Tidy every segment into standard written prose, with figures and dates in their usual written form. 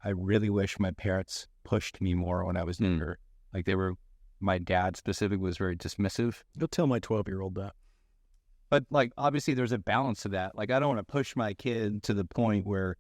I really wish my parents pushed me more when I was younger. Like my dad specifically was very dismissive. Go tell my 12-year-old that. But like, obviously there's a balance to that. Like, I don't want to push my kid to the point where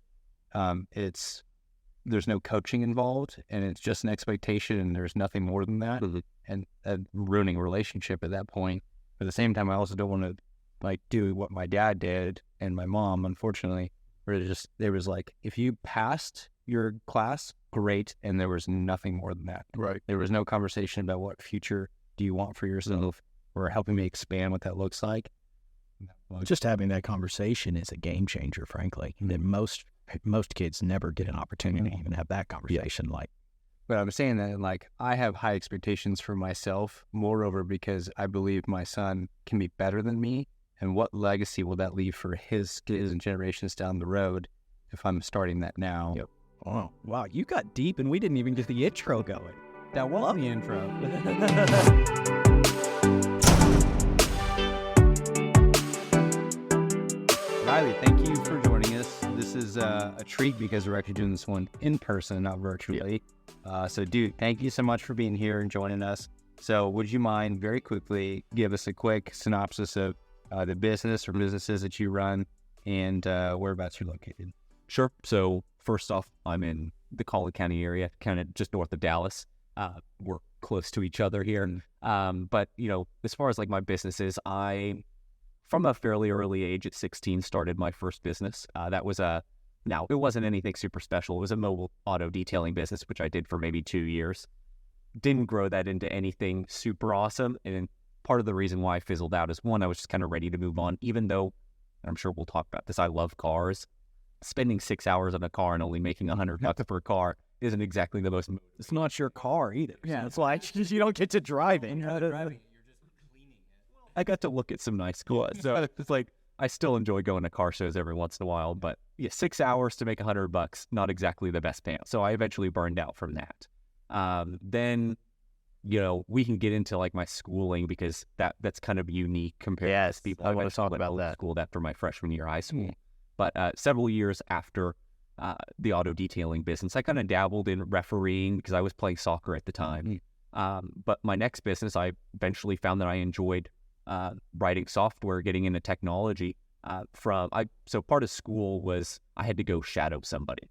there's no coaching involved and it's just an expectation and there's nothing more than that, and ruining a relationship at that point. But at the same time, I also don't want to like do what my dad did and my mom, unfortunately, where there was like, if you passed your class, great, and there was nothing more than that. Right. There was no conversation about what future do you want for yourself or helping me expand what that looks like. Just having that conversation is a game changer, frankly. That most kids never get an opportunity to even have that conversation. But I'm saying that, like, I have high expectations for myself, moreover, because I believe my son can be better than me. And what legacy will that leave for his kids and generations down the road if I'm starting that now? Yep. Oh, wow. You got deep and we didn't even get the intro going. That was the intro. Riley, thank you for joining us. This is a treat because we're actually doing this one in person, not virtually. So, dude, thank you so much for being here and joining us. So would you mind very quickly give us a quick synopsis of the business or businesses that you run and whereabouts you're located? Sure. So first off, I'm in the Collin County area, kind of just north of Dallas. We're close to each other here. But, you know, as far as like my businesses, I, from a fairly early age at 16, started my first business. That was now it wasn't anything super special. It was a mobile auto detailing business, which I did for maybe 2 years. Didn't grow that into anything super awesome. And part of the reason why I fizzled out is, one, I was just kind of ready to move on, even though, I'm sure we'll talk about this, I love cars. Spending 6 hours on a car and only making $100 per car isn't exactly the most. It's not your car either. Yeah, it's like you don't get to drive it. You're just cleaning it. I got to look at some nice cars. So it's like, I still enjoy going to car shows every once in a while, but yeah, 6 hours to make $100, not exactly the best payout. So I eventually burned out from that. Then, you know, we can get into like my schooling because that's kind of unique compared to people. I want to talk about that. Schooled after my freshman year of high school. But several years after the auto detailing business, I kind of dabbled in refereeing because I was playing soccer at the time. But my next business, I eventually found that I enjoyed writing software, getting into technology. So part of school was I had to go shadow somebody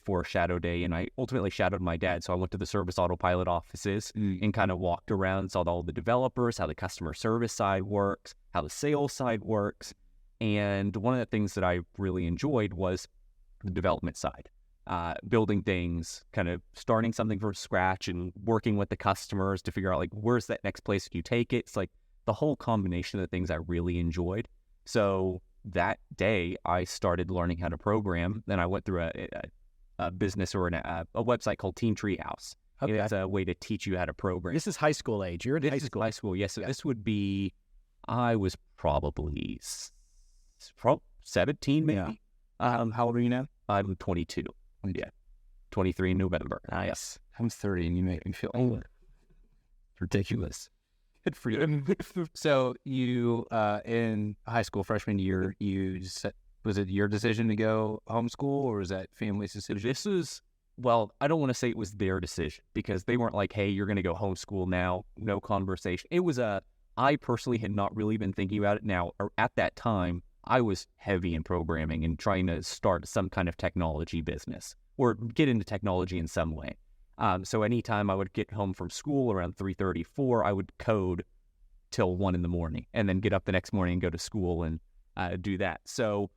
for Shadow Day, and I ultimately shadowed my dad. So I went to the service autopilot offices and kind of walked around, saw all the developers, how the customer service side works, how the sales side works. And one of the things that I really enjoyed was the development side, building things, kind of starting something from scratch and working with the customers to figure out like, where's that next place you take it? It's like the whole combination of the things I really enjoyed. So that day I started learning how to program. Then I went through a business or a website called Teen Treehouse. Okay. It's a way to teach you how to program. This is high school age. You're in high school. High school, yes. So this would be, I was probably 17 maybe. Yeah. How old are you now? I'm 22. Yeah. 23 in November. Nice. I'm 30 and you make me feel old. Ridiculous. Good for you. So you, in high school freshman year, was it your decision to go homeschool or was that family's decision? Well, I don't want to say it was their decision because they weren't like, hey, you're going to go homeschool now. No conversation. It was I personally had not really been thinking about it. Now, at that time, I was heavy in programming and trying to start some kind of technology business or get into technology in some way. So anytime I would get home from school around 3:30, 4, I would code till 1 a.m. and then get up the next morning and go to school and do that. So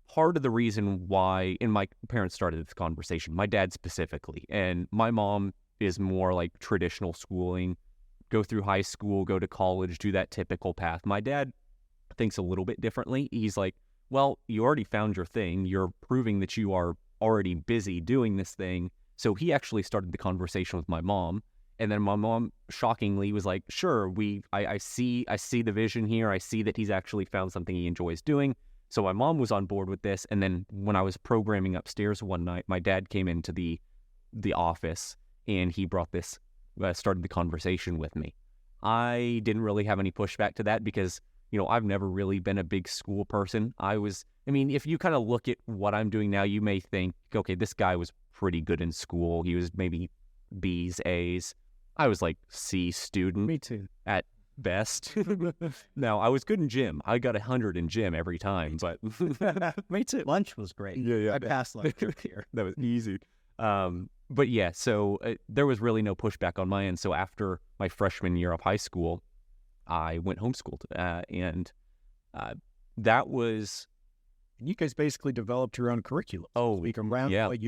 part of the reason why, and my parents started this conversation, my dad specifically, and my mom is more like traditional schooling, go through high school, go to college, do that typical path. My dad thinks a little bit differently. He's like, well, you already found your thing. You're proving that you are already busy doing this thing. So he actually started the conversation with my mom. And then my mom shockingly was like, sure, I see the vision here. I see that he's actually found something he enjoys doing. So my mom was on board with this. And then when I was programming upstairs one night, my dad came into the office and he brought this, started the conversation with me. I didn't really have any pushback to that because, you know, I've never really been a big school person. I mean, if you kind of look at what I'm doing now, you may think, okay, this guy was pretty good in school. He was maybe B's, A's. I was like C student. Me too. At best. Now, I was good in gym. I got 100 in gym every time, but Me too. Lunch was great. Yeah. I passed lunch here. That was easy. But yeah, so there was really no pushback on my end. So after my freshman year of high school, I went homeschooled, and that was. You guys basically developed your own curriculum. We can round what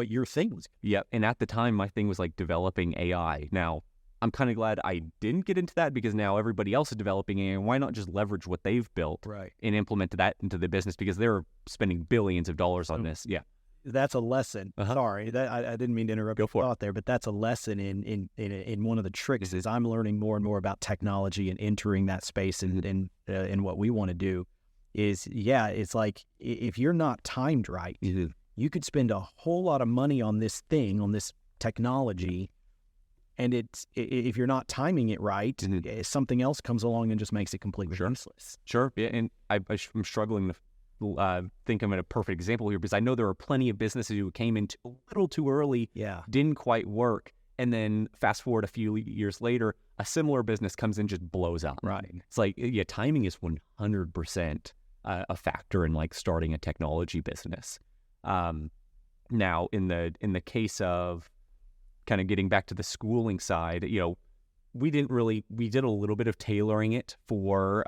your thing was. Yeah, and at the time, my thing was like developing AI. Now, I'm kind of glad I didn't get into that because now everybody else is developing AI. Why not just leverage what they've built and implement that into the business, because they're spending billions of dollars on this. Yeah. That's a lesson. Sorry, I didn't mean to interrupt your thought there, but that's a lesson in one of the tricks is I'm learning more and more about technology and entering that space and what we want to do is, it's like if you're not timed right, you could spend a whole lot of money on this thing, on this technology, and if you're not timing it right, something else comes along and just makes it completely useless. Sure, yeah, and I'm struggling to think I'm at a perfect example here because I know there are plenty of businesses who came in a little too early, didn't quite work, and then fast forward a few years later, a similar business comes in, just blows up. Right. It's like, timing is 100% a factor in like starting a technology business. Now, in the case of kind of getting back to the schooling side, we did a little bit of tailoring it for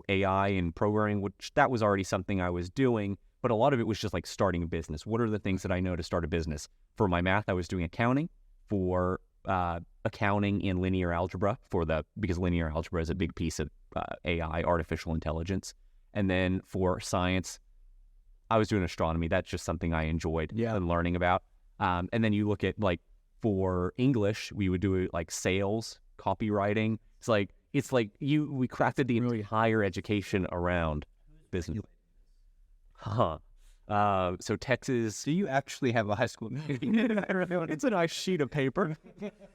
AI and programming, which that was already something I was doing, but a lot of it was just like starting a business. What are the things that I know to start a business? For my math, I was doing accounting, for accounting and linear algebra because linear algebra is a big piece of AI, artificial intelligence. And then for science, I was doing astronomy. That's just something I enjoyed and learning about. And then you look at like for English, we would do like sales, copywriting. It's like we crafted the entire education around business. So Texas. Do you actually have a high school? It's a nice sheet of paper.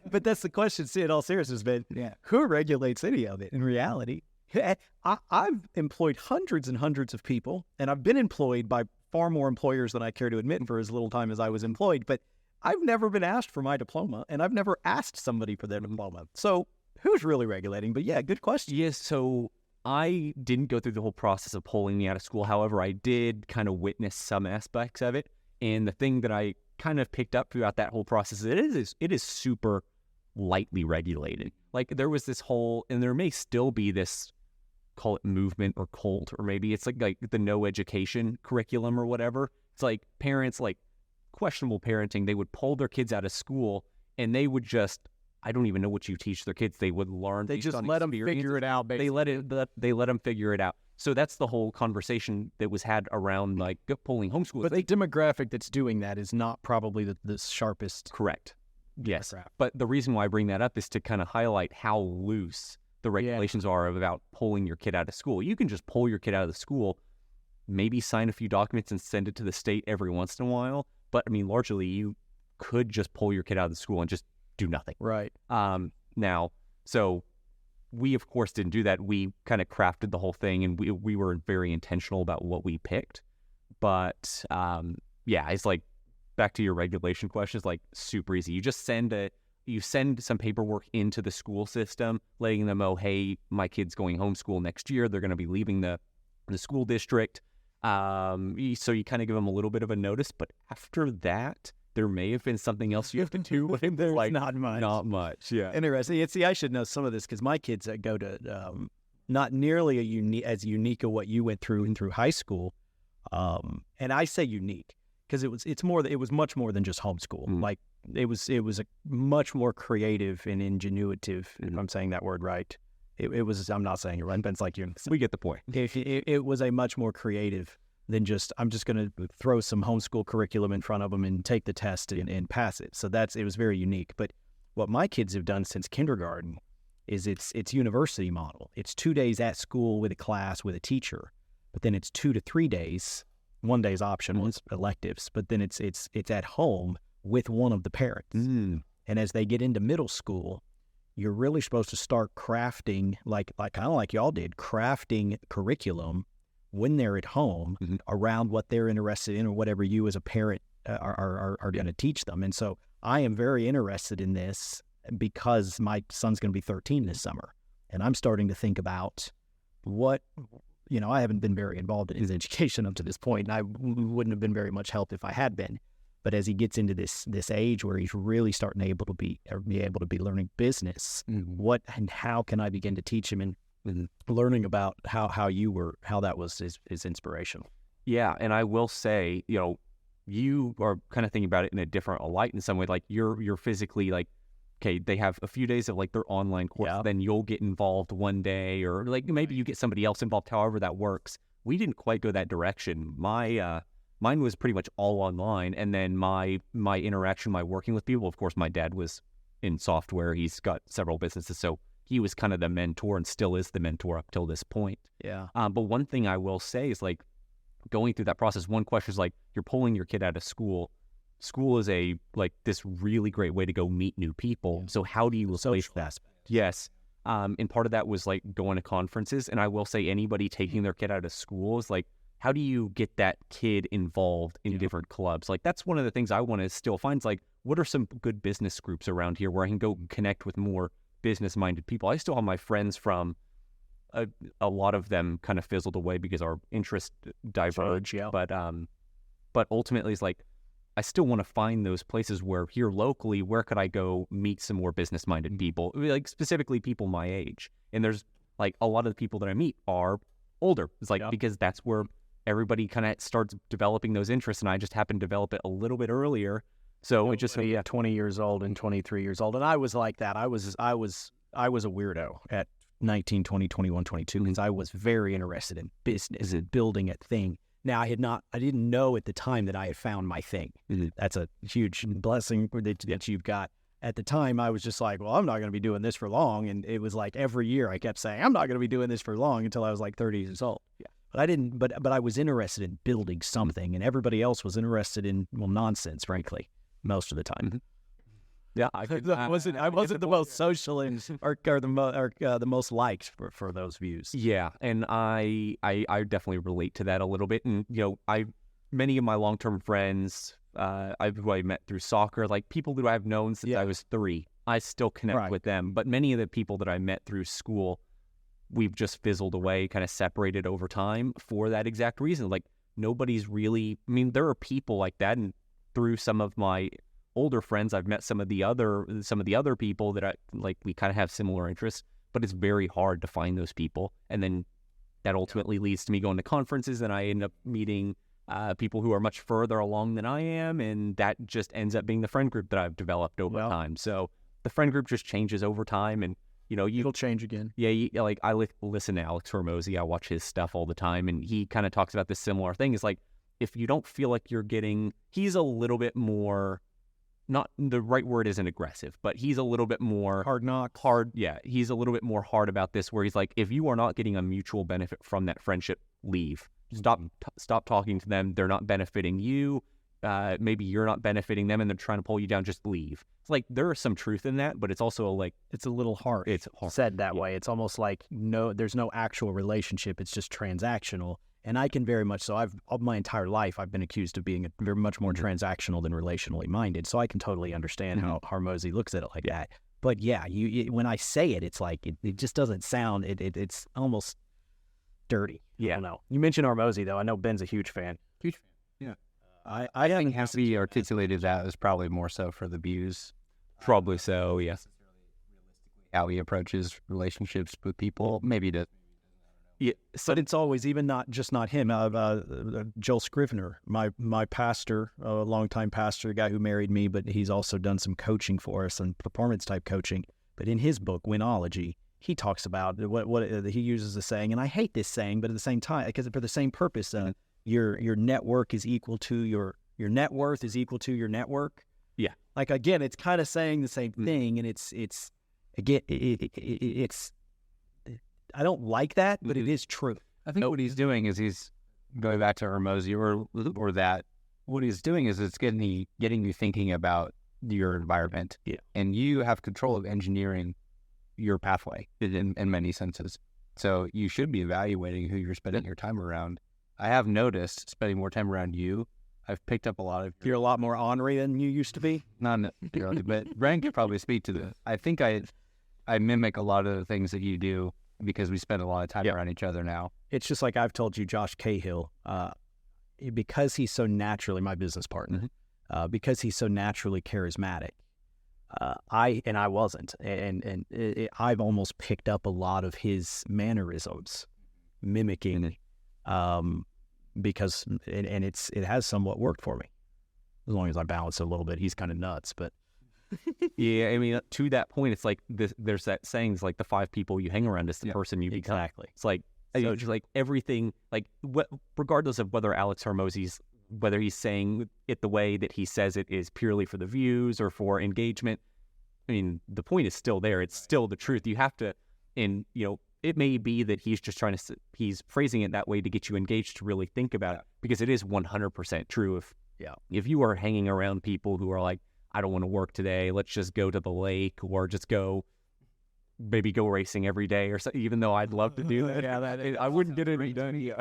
But that's the question. See, in all seriousness, Ben, who regulates any of it in reality? I've employed hundreds and hundreds of people, and I've been employed by far more employers than I care to admit for as little time as I was employed. But I've never been asked for my diploma, and I've never asked somebody for their diploma. So who's really regulating? But yeah, good question. Yes, so I didn't go through the whole process of pulling me out of school. However, I did kind of witness some aspects of it. And the thing that I kind of picked up throughout that whole process, it is super lightly regulated. Like there was this whole, and there may still be this, call it movement or cult, or maybe it's like the no education curriculum or whatever. It's like parents, like questionable parenting, they would pull their kids out of school and they would just, I don't even know what you teach their kids. They would learn. They just let them figure it out. Basically. They let them figure it out. So that's the whole conversation that was had around like pulling homeschool. But the demographic that's doing that is not probably the sharpest. Correct. Yes. But the reason why I bring that up is to kind of highlight how loose the regulations are about pulling your kid out of school. You can just pull your kid out of the school, maybe sign a few documents and send it to the state every once in a while. But I mean, largely you could just pull your kid out of the school and just do nothing. Right. Now, so we of course didn't do that. We kind of crafted the whole thing, and we were very intentional about what we picked. But it's like back to your regulation question. It's like super easy. You just send some paperwork into the school system, letting them know, hey, my kid's going homeschool next year. They're going to be leaving the school district. So you kind of give them a little bit of a notice, but after that, there may have been something else you have to do. There's like, not much. Not much, yeah. Interesting. See, I should know some of this because my kids go to not nearly as unique of what you went through high school. And I say unique because it was much more than just homeschool. Mm. Like it was a much more creative and ingenuitive, if I'm saying that word right. It was, I'm not saying it right, but it's like we get the point. It was a much more creative than just, I'm just going to throw some homeschool curriculum in front of them and take the test and pass it. So it was very unique. But what my kids have done since kindergarten is it's university model. It's 2 days at school with a class with a teacher, but then it's 2 to 3 days. 1 day's optional, it's electives, but then it's at home with one of the parents. Mm. And as they get into middle school, you're really supposed to start crafting, like kind of like y'all did, crafting curriculum when they're at home around what they're interested in or whatever you as a parent are going to teach them. And so I am very interested in this because my son's going to be 13 this summer. And I'm starting to think about what, I haven't been very involved in his education up to this point, and I wouldn't have been very much help if I had been. But as he gets into this age where he's really starting able to be learning business, what and how can I begin to teach him and learning about how that was his inspirational. Yeah, and I will say, you are kind of thinking about it in a different light in some way. Like you're physically like, okay, they have a few days of like their online course, then you'll get involved one day, or like maybe you get somebody else involved, however that works. We didn't quite go that direction. Mine was pretty much all online, and then my interaction, my working with people, of course, my dad was in software. He's got several businesses, so he was kind of the mentor and still is the mentor up till this point. Yeah. But one thing I will say is like going through that process, one question is like, you're pulling your kid out of school. School is this really great way to go meet new people. So how do you replace that? Yes. And part of that was like going to conferences. And I will say anybody taking their kid out of school is like, how do you get that kid involved in different clubs? Like that's one of the things I want to still find is like, what are some good business groups around here where I can go connect with more business-minded people? I still have my friends from a lot of them kind of fizzled away because our interests diverge. But ultimately it's like, I still want to find those places where here locally, where could I go meet some more business-minded people, like specifically people my age. And there's like a lot of the people that I meet are older. It's like, because that's where everybody kind of starts developing those interests. And I just happened to develop it a little bit earlier. So it just 20 years old and 23 years old. And I was like that. I was a weirdo at 19, 20, 21, 22, because I was very interested in business and building a thing. Now, I didn't know at the time that I had found my thing. That's a huge blessing that you've got. At the time, I was just like, well, I'm not going to be doing this for long. And it was like every year I kept saying, I'm not going to be doing this for long until I was like 30 years old. Yeah. But I didn't, but I was interested in building something, and everybody else was interested in, nonsense, frankly, most of the time. Yeah, I wasn't the most social or the most liked for those views. Yeah, and I definitely relate to that a little bit. And many of my long-term friends, who I met through soccer, like people who I've known since I was 3, I still connect with them. But many of the people that I met through school, we've just fizzled away, kind of separated over time for that exact reason. Like nobody's really. I mean, there are people like that, and through some of my older friends, I've met some of the other people that we kind of have similar interests, but it's very hard to find those people. And then that ultimately leads to me going to conferences, and I end up meeting people who are much further along than I am, and that just ends up being the friend group that I've developed over time. So the friend group just changes over time, and it'll change again. Yeah, I listen to Alex Hormozy. I watch his stuff all the time, and he kind of talks about this similar thing. Is like, if you don't feel like you're getting, he's a little bit more, not the right word isn't aggressive, but he's a little bit more hard. Yeah, he's a little bit more hard about this, where he's like, if you are not getting a mutual benefit from that friendship, leave. Stop talking to them. They're not benefiting you. Maybe you're not benefiting them, and they're trying to pull you down. Just leave. It's like there is some truth in that, but it's also like it's a little harsh. It's hard. Said that way. It's almost like there's no actual relationship. It's just transactional. And I can very much so. Of my entire life, I've been accused of being very much more transactional than relationally minded. So I can totally understand how Hormozy looks at it like that. But yeah, when I say it, it's like it just doesn't sound. It's almost dirty. Yeah. I don't know. You mentioned Hormozy though. I know Ben's a huge fan. Yeah. I think how he articulated that was probably more so for the views. Probably so. Yeah. How he approaches relationships with people, maybe to. Yeah, but it's always not him. Joel Scrivener, my pastor, a longtime pastor, a guy who married me, but he's also done some coaching for us and performance type coaching. But in his book, Winology, he talks about what he uses a saying, and I hate this saying, but at the same time, because for the same purpose, your network is equal to your net worth is equal to your network. Yeah, like again, it's kind of saying the same thing, and it's again, it's. I don't like that, but it is true. I think what he's doing is he's going back to Hormozy or that. What he's doing is it's getting you thinking about your environment, and you have control of engineering your pathway in many senses. So you should be evaluating who you're spending your time around. I have noticed spending more time around you. I've picked up a lot of... You're a lot more ornery than you used to be? Not necessarily, but Brent could probably speak to this. I think I mimic a lot of the things that you do because we spend a lot of time around each other now. It's just like I've told you, Josh Cahill, because he's so naturally my business partner, because he's so naturally charismatic, I wasn't, and I've almost picked up a lot of his mannerisms, mimicking, because it has somewhat worked for me, as long as I balance it a little bit. He's kind of nuts, but yeah, I mean, to that point, it's like there's that saying, it's like the 5 people you hang around is the person you become. Exactly. It's like so just like everything, like regardless of whether Alex Hormozi's, whether he's saying it the way that he says it is purely for the views or for engagement. I mean, the point is still there. It's still the truth. You have to, and it may be that he's just he's phrasing it that way to get you engaged to really think about it, because it is 100% true. If you are hanging around people who are like, I don't want to work today, let's just go to the lake, or just maybe go racing every day, or something, even though I'd love to do that. I wouldn't get any done.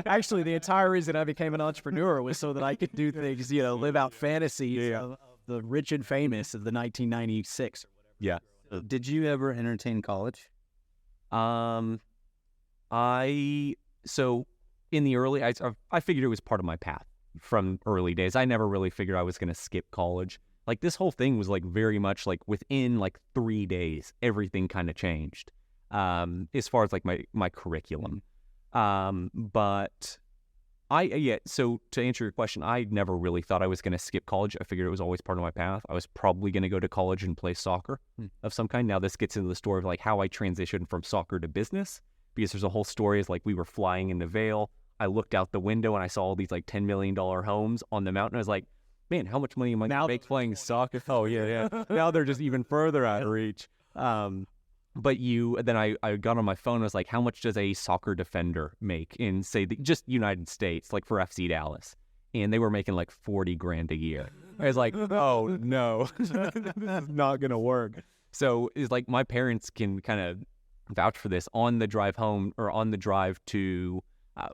Actually, the entire reason I became an entrepreneur was so that I could do things, live out fantasies of the rich and famous of the 1996 or whatever. Yeah. Did you ever entertain college? So in the early, I figured it was part of my path from early days. I never really figured I was going to skip college. Like, this whole thing was like very much like within like 3 days, everything kind of changed, as far as like my curriculum. But so to answer your question, I never really thought I was going to skip college. I figured it was always part of my path. I was probably going to go to college and play soccer of some kind. Now this gets into the story of like how I transitioned from soccer to business, because there's a whole story. Is like, we were flying into Vail. I looked out the window and I saw all these like $10 million homes on the mountain. I was like, man, how much money am I going to make playing soccer? Oh, yeah. Now they're just even further out of reach. But then I got on my phone. I was like, how much does a soccer defender make in, say, just United States, like for FC Dallas? And they were making like $40,000 a year. I was like, oh, no, this is not going to work. So it's like, my parents can kind of vouch for this. On the drive home, or on the drive to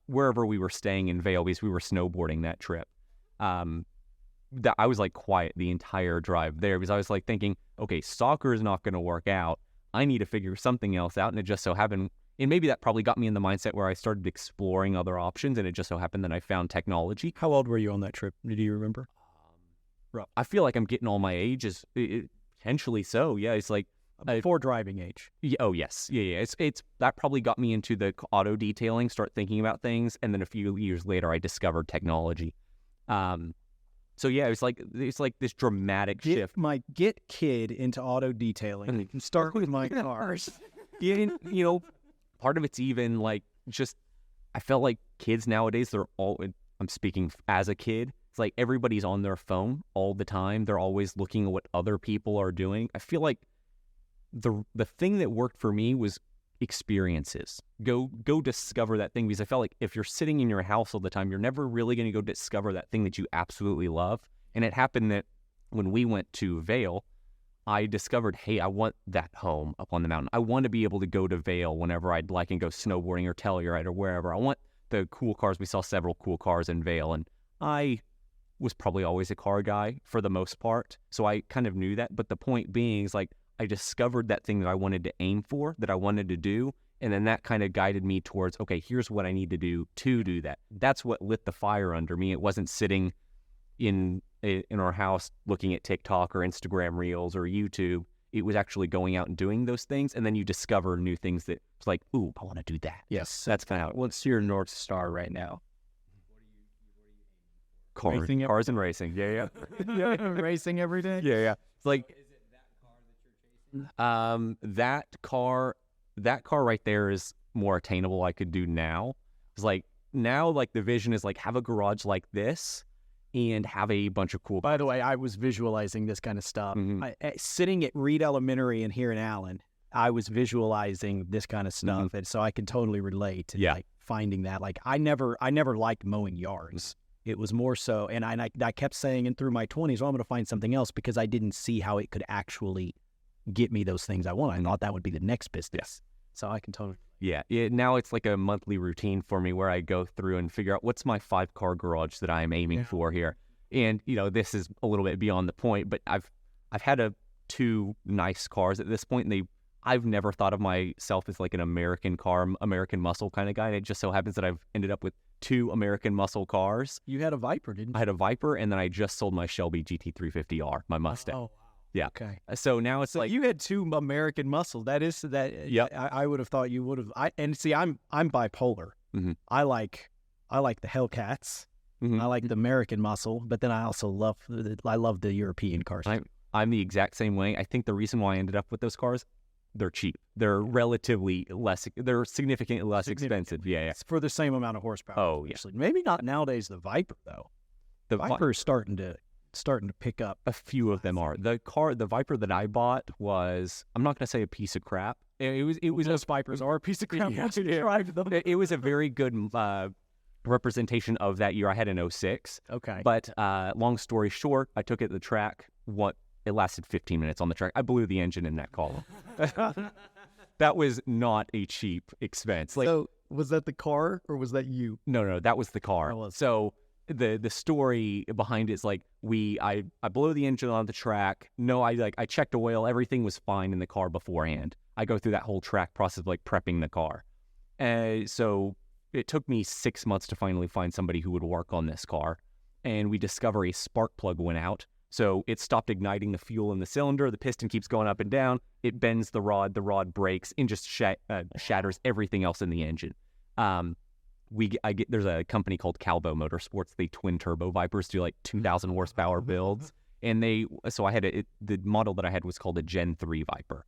wherever we were staying in Vail, because we were snowboarding that trip, that I was like quiet the entire drive there, because I was like thinking, okay, soccer is not going to work out. I need to figure something else out. And it just so happened, and maybe that probably got me in the mindset where I started exploring other options, and it just so happened that I found technology. How old were you on that trip? Do you remember? I feel like I'm getting all my ages. Potentially so. Yeah, it's like before driving age. Oh yes, yeah. It's that probably got me into the auto detailing, start thinking about things, and then a few years later, I discovered technology. So yeah, it's like this dramatic shift. Get kid into auto detailing. And start with my cars. Yeah, part of it's even like just, I felt like kids nowadays, they're all, I'm speaking as a kid, it's like everybody's on their phone all the time. They're always looking at what other people are doing. I feel like the thing that worked for me was experiences. Go discover that thing, because I felt like if you're sitting in your house all the time, you're never really going to go discover that thing that you absolutely love. And it happened that when we went to Vail, I discovered, hey, I want that home up on the mountain. I want to be able to go to Vail whenever I'd like and go snowboarding or Telluride or wherever. I want the cool cars. We saw several cool cars in Vail, and I was probably always a car guy for the most part, so I kind of knew that. But the point being is, like, I discovered that thing that I wanted to aim for, that I wanted to do, and then that kind of guided me towards, okay, here's what I need to do that. That's what lit the fire under me. It wasn't sitting in our house looking at TikTok or Instagram Reels or YouTube. It was actually going out and doing those things, and then you discover new things that it's like, ooh, I want to do that. Yes. That's kind of how it. What's your North Star right now? Cars and racing. Yeah. Racing every day. Yeah. It's like, is it that car that you're chasing? That car right there is more attainable. I could do now. It's like, now, like, the vision is like, have a garage like this and have a bunch of cool. By the way, I was visualizing this kind of stuff. Sitting at Reed Elementary and here in Allen, I was visualizing this kind of stuff, and so I can totally relate to like finding that. Like, I never liked mowing yards. It was more so, and I kept saying, and through my 20s, well, I'm going to find something else, because I didn't see how it could actually get me those things I want. I thought that would be the next business. So I can totally. Yeah. Now it's like a monthly routine for me where I go through and figure out what's my 5-car garage that I'm aiming for here. And, this is a little bit beyond the point, but I've had 2 nice cars at this point, and I've never thought of myself as like an American muscle kind of guy. And it just so happens that I've ended up with 2 American muscle cars. You had a Viper, didn't you? I had a Viper, and then I just sold my Shelby GT350R, my Mustang. Oh, wow. Yeah. Okay. So now it's like you had 2 American muscle. That is that. Yeah. I would have thought you would have. I'm bipolar. Mm-hmm. I like the Hellcats. Mm-hmm. I like the American muscle, but then I also love the European cars. I'm the exact same way. I think the reason why I ended up with those cars, they're cheap. They're relatively less. They're significantly less expensive. Yeah. It's for the same amount of horsepower. Oh, yeah. Actually. Maybe not nowadays. The Viper though. The Viper is starting to pick up. A few of them are. The Viper that I bought was, I'm not going to say a piece of crap. It was. Those Vipers are a piece of crap. It was a very good representation of that year. I had an 06. Okay. But long story short, I took it to the track. It lasted 15 minutes on the track. I blew the engine in that column. That was not a cheap expense. So was that the car or was that you? No, that was the car. So the story behind it is like I blow the engine on the track. No, I checked oil. Everything was fine in the car beforehand. I go through that whole track process of like prepping the car. So it took me 6 months to finally find somebody who would work on this car. And we discover a spark plug went out. So it stopped igniting the fuel in the cylinder. The piston keeps going up and down. It bends the rod breaks and just shatters everything else in the engine. There's a company called Calvo Motorsports. They twin turbo Vipers, do like 2,000 horsepower builds. And so I had the model that I had was called a Gen 3 Viper.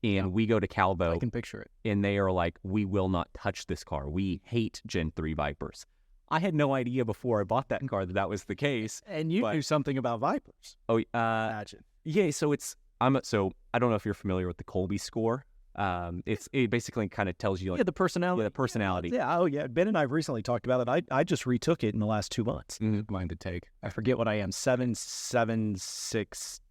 And we go to Calvo. I can picture it. And they are like, we will not touch this car. We hate Gen 3 Vipers. I had no idea before I bought that car that was the case. And you knew something about Vipers. Oh, imagine. Yeah. So I don't know if you're familiar with the Colby score. It basically kind of tells you like the personality. Yeah, the personality. Yeah. Oh, yeah. Ben and I have recently talked about it. I just retook it in the last 2 months. Mine to take. I forget what I am. 7760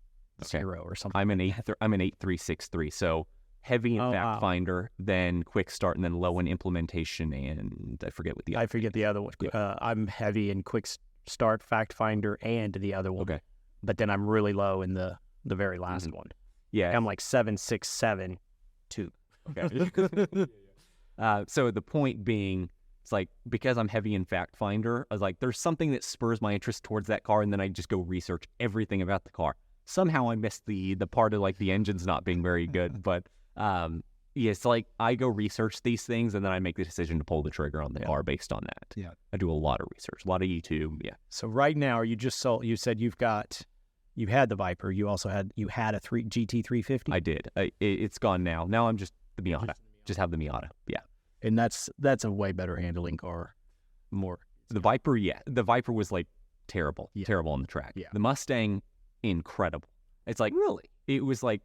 or something. I'm an 8363. So heavy in fact finder, then quick start, and then low in implementation, and I forget what the other one. Yeah. I'm heavy in quick start, fact finder, and the other one. Okay. But then I'm really low in the very last one. Yeah. I'm like 767-2. Okay. So the point being, it's like, because I'm heavy in fact finder, I was like, there's something that spurs my interest towards that car, and then I just go research everything about the car. Somehow I missed the part of like the engine's not being very good, but it's like I go research these things and then I make the decision to pull the trigger on the car based on that. Yeah. I do a lot of research, a lot of YouTube. Yeah. So right now you said you had the Viper. You also had a GT350. I did. It's gone now. Now I'm just the Miata. Just have the Miata. Yeah. And that's a way better handling car. The Viper. Yeah. The Viper was like terrible on the track. Yeah. The Mustang, incredible. It's like, really? It was like,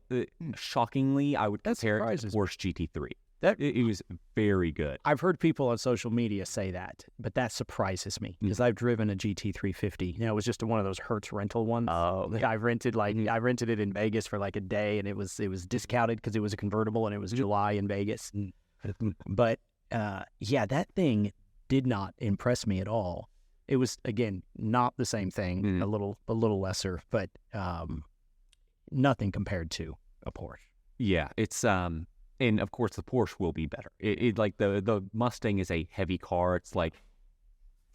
shockingly, I would compare it to Porsche GT3. It was very good. I've heard people on social media say that, but that surprises me because I've driven a GT350. It was just one of those Hertz rental ones. Oh, I rented I rented it in Vegas for like a day, and it was discounted because it was a convertible, and it was July in Vegas. But that thing did not impress me at all. It was, again, not the same thing, a little lesser, but nothing compared to a Porsche. Yeah, it's and of course the Porsche will be better. It like the Mustang is a heavy car. It's like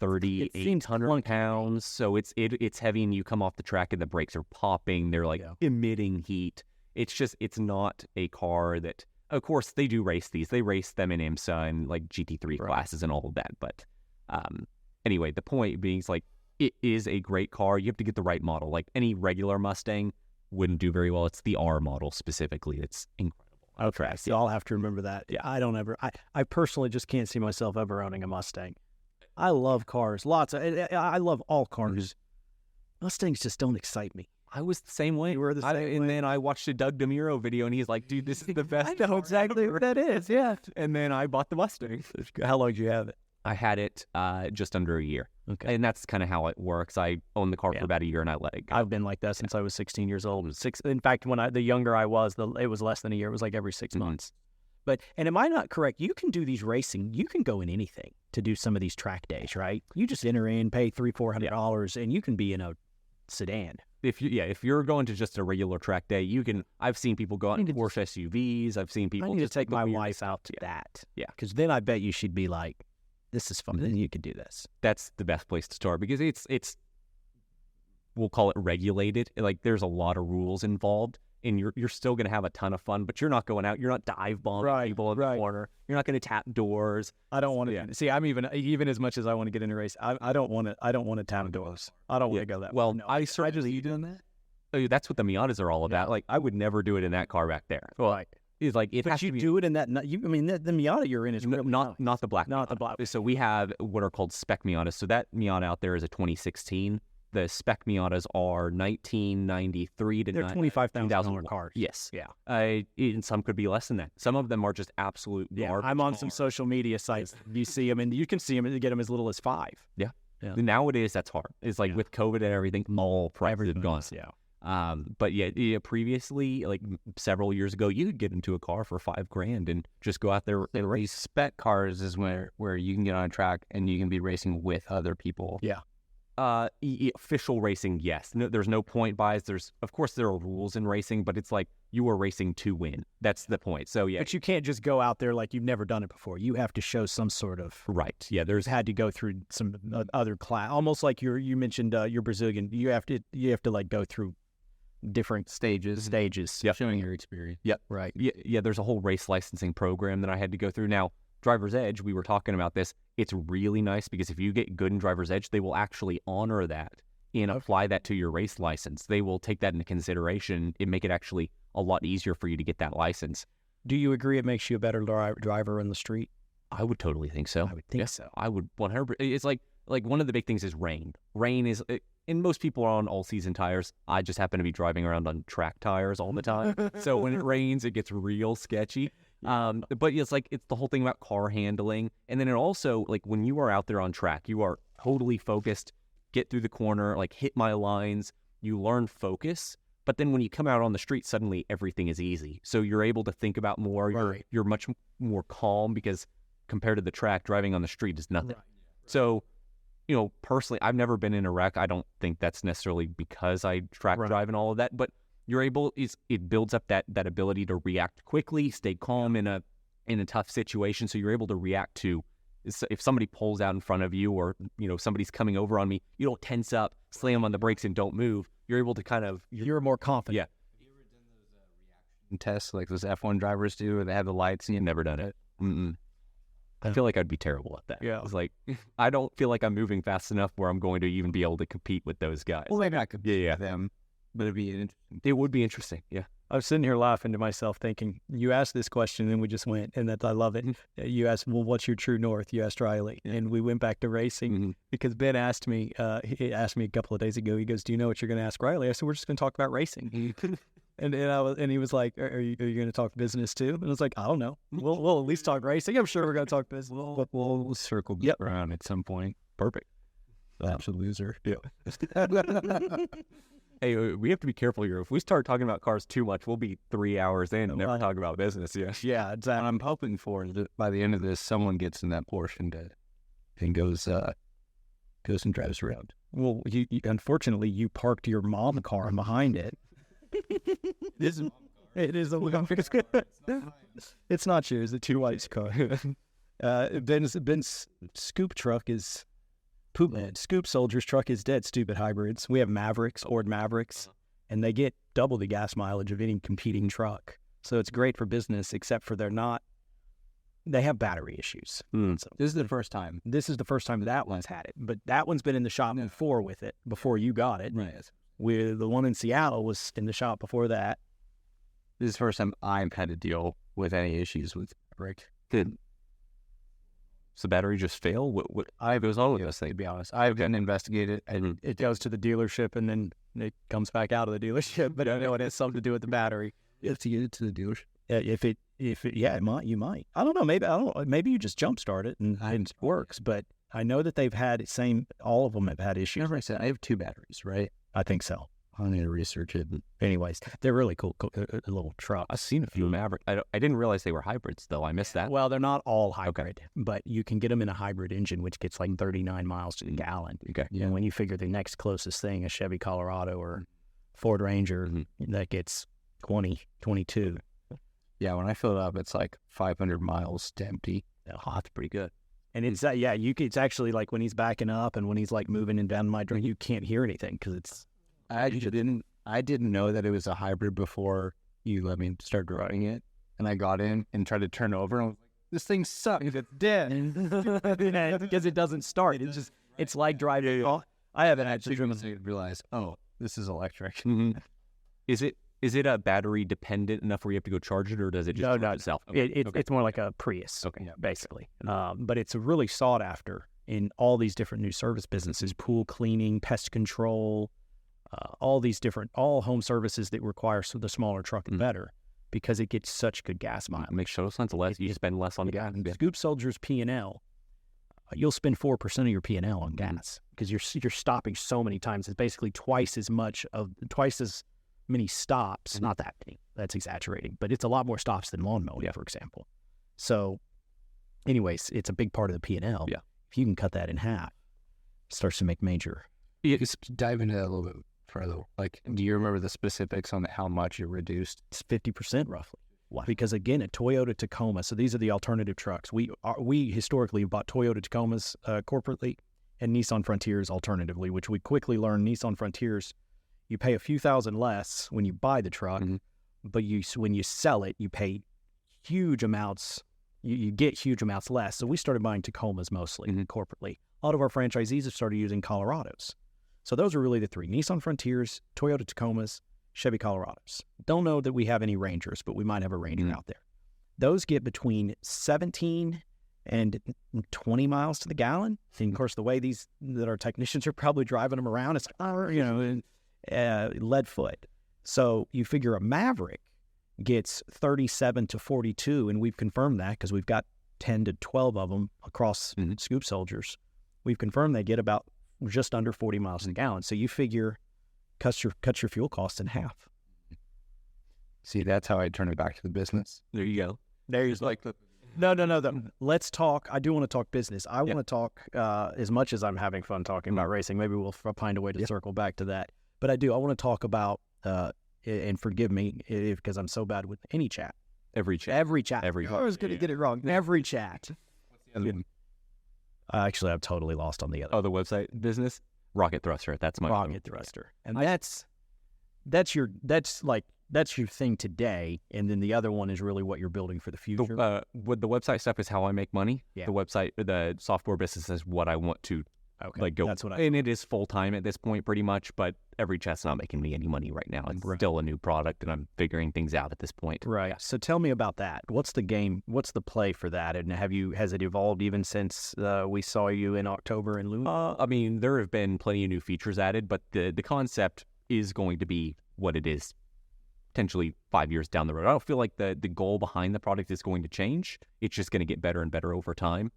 3,800 pounds, so it's heavy, and you come off the track and the brakes are popping. They're like emitting heat. It's not a car that. Of course, they do race these. They race them in IMSA and like GT3 classes and all of that, but. Anyway, the point being is like, it is a great car. You have to get the right model. Like any regular Mustang wouldn't do very well. It's the R model specifically. It's incredible. Okay, so I'll have to remember that. Yeah, I personally just can't see myself ever owning a Mustang. I love cars. I love all cars. Mustangs just don't excite me. I was the same way. You were the same way. And then I watched a Doug DeMuro video, and he's like, dude, this is the best. I know exactly what that is, yeah. And then I bought the Mustang. How long did you have it? I had it just under a year. Okay. And that's kind of how it works. I owned the car for about a year and I let it go. I've been like that since I was 16 years old. In fact, when the younger I was, it was less than a year. It was like every 6 months. But, and am I not correct? You can do these racing. You can go in anything to do some of these track days, right? You just enter in, pay $300-$400, and you can be in a sedan. If you're going to just a regular track day, you can. I've seen people go out in Porsche SUVs. I've seen people. I need to take my wife out to that. Yeah, because then I bet you she'd be like, "This is fun. Then you could do this." That's the best place to start because it's we'll call it regulated. Like there's a lot of rules involved. And you're still going to have a ton of fun, but you're not going out. You're not dive bombing people in the corner. You're not going to tap doors. I don't want to. See, I'm even as much as I want to get in a race, I don't want to tap doors. I don't want to go that. Well, no, I certainly you doing that. That's what the Miatas are all about. Like I would never do it in that car back there. Right. It's like it but has you to be, do it in that. The Miata you're in is really not the black. Not the black. So we have what are called spec Miatas. So that Miata out there is a 2016. The spec Miatas are 1993 to they're $25,000 cars. Yes. Yeah. And some could be less than that. Some of them are just absolute garbage. I'm on some social media sites. You see them, and you can see them and get them as little as $5. Yeah. Nowadays, that's hard. It's like with COVID and everything, all prices have gone. Yeah. But previously, like several years ago, you could get into a car for $5,000 and just go out there and race. Spec cars is where you can get on a track and you can be racing with other people. Yeah. Official racing, yes. No, there's no point buys. Of course, there are rules in racing, but it's like you are racing to win. That's the point. So yeah, but you can't just go out there like you've never done it before. You have to show some sort of right. Yeah, there's had to go through some other class, almost like you mentioned your Brazilian. You have to like go through different stages. Yep. Showing your experience. Yep. Right. Yeah. There's a whole race licensing program that I had to go through. Now, Driver's Edge, we were talking about this. It's really nice because if you get good in Driver's Edge, they will actually honor that and apply that to your race license. They will take that into consideration and make it actually a lot easier for you to get that license. Do you agree it makes you a better driver in the street? I would totally think so. I would think so. I would 100%. It's like one of the big things is rain. Rain is, and most people are on all-season tires. I just happen to be driving around on track tires all the time. So when it rains, it gets real sketchy. But it's the whole thing about car handling. And then it also, like when you are out there on track, you are totally focused, get through the corner, like hit my lines, you learn focus. But then when you come out on the street, suddenly everything is easy. So you're able to think about more. Right. You're much more calm because compared to the track, driving on the street is nothing. Right. So, personally, I've never been in a wreck. I don't think that's necessarily because I track drive and all of that, but you're able, it builds up that ability to react quickly, stay calm in a tough situation. So you're able to react to, if somebody pulls out in front of you or, somebody's coming over on me, you don't tense up, slam on the brakes and don't move. You're able to kind of... You're more confident. Yeah. Have you ever done those reaction tests like those F1 drivers do where they have the lights and you've never done it? Mm-mm. I feel like I'd be terrible at that. Yeah. It's like, I don't feel like I'm moving fast enough where I'm going to even be able to compete with those guys. Well, maybe I could with them, but it would be interesting. Yeah. I was sitting here laughing to myself thinking, you asked this question and we just went, and I love it. You asked, well, what's your true north? You asked Riley. Yeah. And we went back to racing because Ben asked me, he asked me a couple of days ago, he goes, do you know what you're going to ask Riley? I said, we're just going to talk about racing. And he was like, are you going to talk business too? And I was like, I don't know. We'll at least talk racing. I'm sure we're going to talk business. We'll circle around at some point. Perfect. That's a loser. Yeah. Hey, we have to be careful here. If we start talking about cars too much, we'll be 3 hours in and never talk about business. Yeah, exactly. I'm hoping for that by the end of this, someone gets in that portion and goes and drives around. Well, you unfortunately, you parked your mom's car behind it. It is a It's not yours. The two white's car. Ben's scoop truck is poop. Scoop Soldier's truck is dead. Stupid hybrids. We have Mavericks, Ford Mavericks, and they get double the gas mileage of any competing truck. So it's great for business, except for they have battery issues. So this is the first time. This is the first time that one's had it, but that one's been in the shop before with it, before you got it. Right. The one in Seattle was in the shop before that. This is the first time I've had to deal with any issues with brake. Good. So the battery just fail? What it was all of us, to be honest. I've gotten investigated, and it goes to the dealership, and then it comes back out of the delership. But I know it has something to do with the battery. You have to get it to the dealership. You might. I don't know. Maybe you just jumpstart it and it works. But I know that they've had all of them have had issues. Remember I said I have two batteries, right? I think so. I need to research it. Anyways, they're really cool little trucks. I've seen a few Maverick. I didn't realize they were hybrids, though. I missed that. Well, they're not all hybrid, but you can get them in a hybrid engine, which gets like 39 miles to the gallon. Okay. And when you figure the next closest thing, a Chevy Colorado or Ford Ranger, that gets 20, 22. Yeah, when I fill it up, it's like 500 miles to empty. Oh, that's pretty good. And it's it's actually like when he's backing up and when he's like moving and down my drain, you can't hear anything because it's. I didn't know that it was a hybrid before you let me start driving it, and I got in and tried to turn over, and I was like, "This thing sucks. It's dead." Because it doesn't start. It's like driving. I haven't actually driven. I realized, oh, this is electric. Mm-hmm. Is it a battery dependent enough where you have to go charge it, or does it just charge itself? Okay. It's more like a Prius, basically. But it's really sought after in all these different new service businesses: pool cleaning, pest control, all home services that require the smaller truck and better, because it gets such good gas mileage. It makes total sense. You spend less on gas. Scoop Soldier's P&L, you'll spend 4% of your P&L on gas because you're stopping so many times. It's basically twice as many stops. Not that many. That's exaggerating, but it's a lot more stops than lawn mowing, for example. So, anyways, it's a big part of the P&L. Yeah. If you can cut that in half, it starts to make major. Just dive into that a little bit further. Like, do you remember the specifics on how much it reduced? It's 50% roughly. Wow. Because again, a Toyota Tacoma. So these are the alternative trucks. We historically bought Toyota Tacomas corporately, and Nissan Frontiers alternatively, which we quickly learned Nissan Frontiers, you pay a few thousand less when you buy the truck, but when you sell it, you pay huge amounts. You get huge amounts less. So we started buying Tacomas mostly corporately. A lot of our franchisees have started using Colorados. So those are really the three: Nissan Frontiers, Toyota Tacomas, Chevy Colorados. Don't know that we have any Rangers, but we might have a Ranger out there. Those get between 17 and 20 miles to the gallon. And of course, the way that our technicians are probably driving them around, it's lead foot. So you figure a Maverick gets 37 to 42, and we've confirmed that because we've got 10 to 12 of them across Scoop Soldiers. We've confirmed they get about just under 40 miles a gallon. So you figure cut your fuel costs in half. See, that's how I turn it back to the business. There you go. There's like no. Let's talk. I do want to talk business. I want to talk as much as I'm having fun talking about racing. Maybe we'll find a way to circle back to that. But I want to talk about, and forgive me because I'm so bad with any chat. Every chat. I was going to get it wrong. Every chat. What's the other one? Actually, I've totally lost on the other. Oh, the website business? Rocket Thruster. That's my Rocket Thruster. And that's your thing today. And then the other one is really what you're building for the future. The website stuff is how I make money. Yeah. The software business is what I want to go. That's what and it is full time at this point, pretty much. But every chat's not making me any money right now. It's still a new product, and I'm figuring things out at this point. Right. Yeah. So tell me about that. What's the game? What's the play for that? And has it evolved even since we saw you in October in Luna? I mean, there have been plenty of new features added, but the concept is going to be what it is potentially 5 years down the road. I don't feel like the goal behind the product is going to change. It's just going to get better and better over time.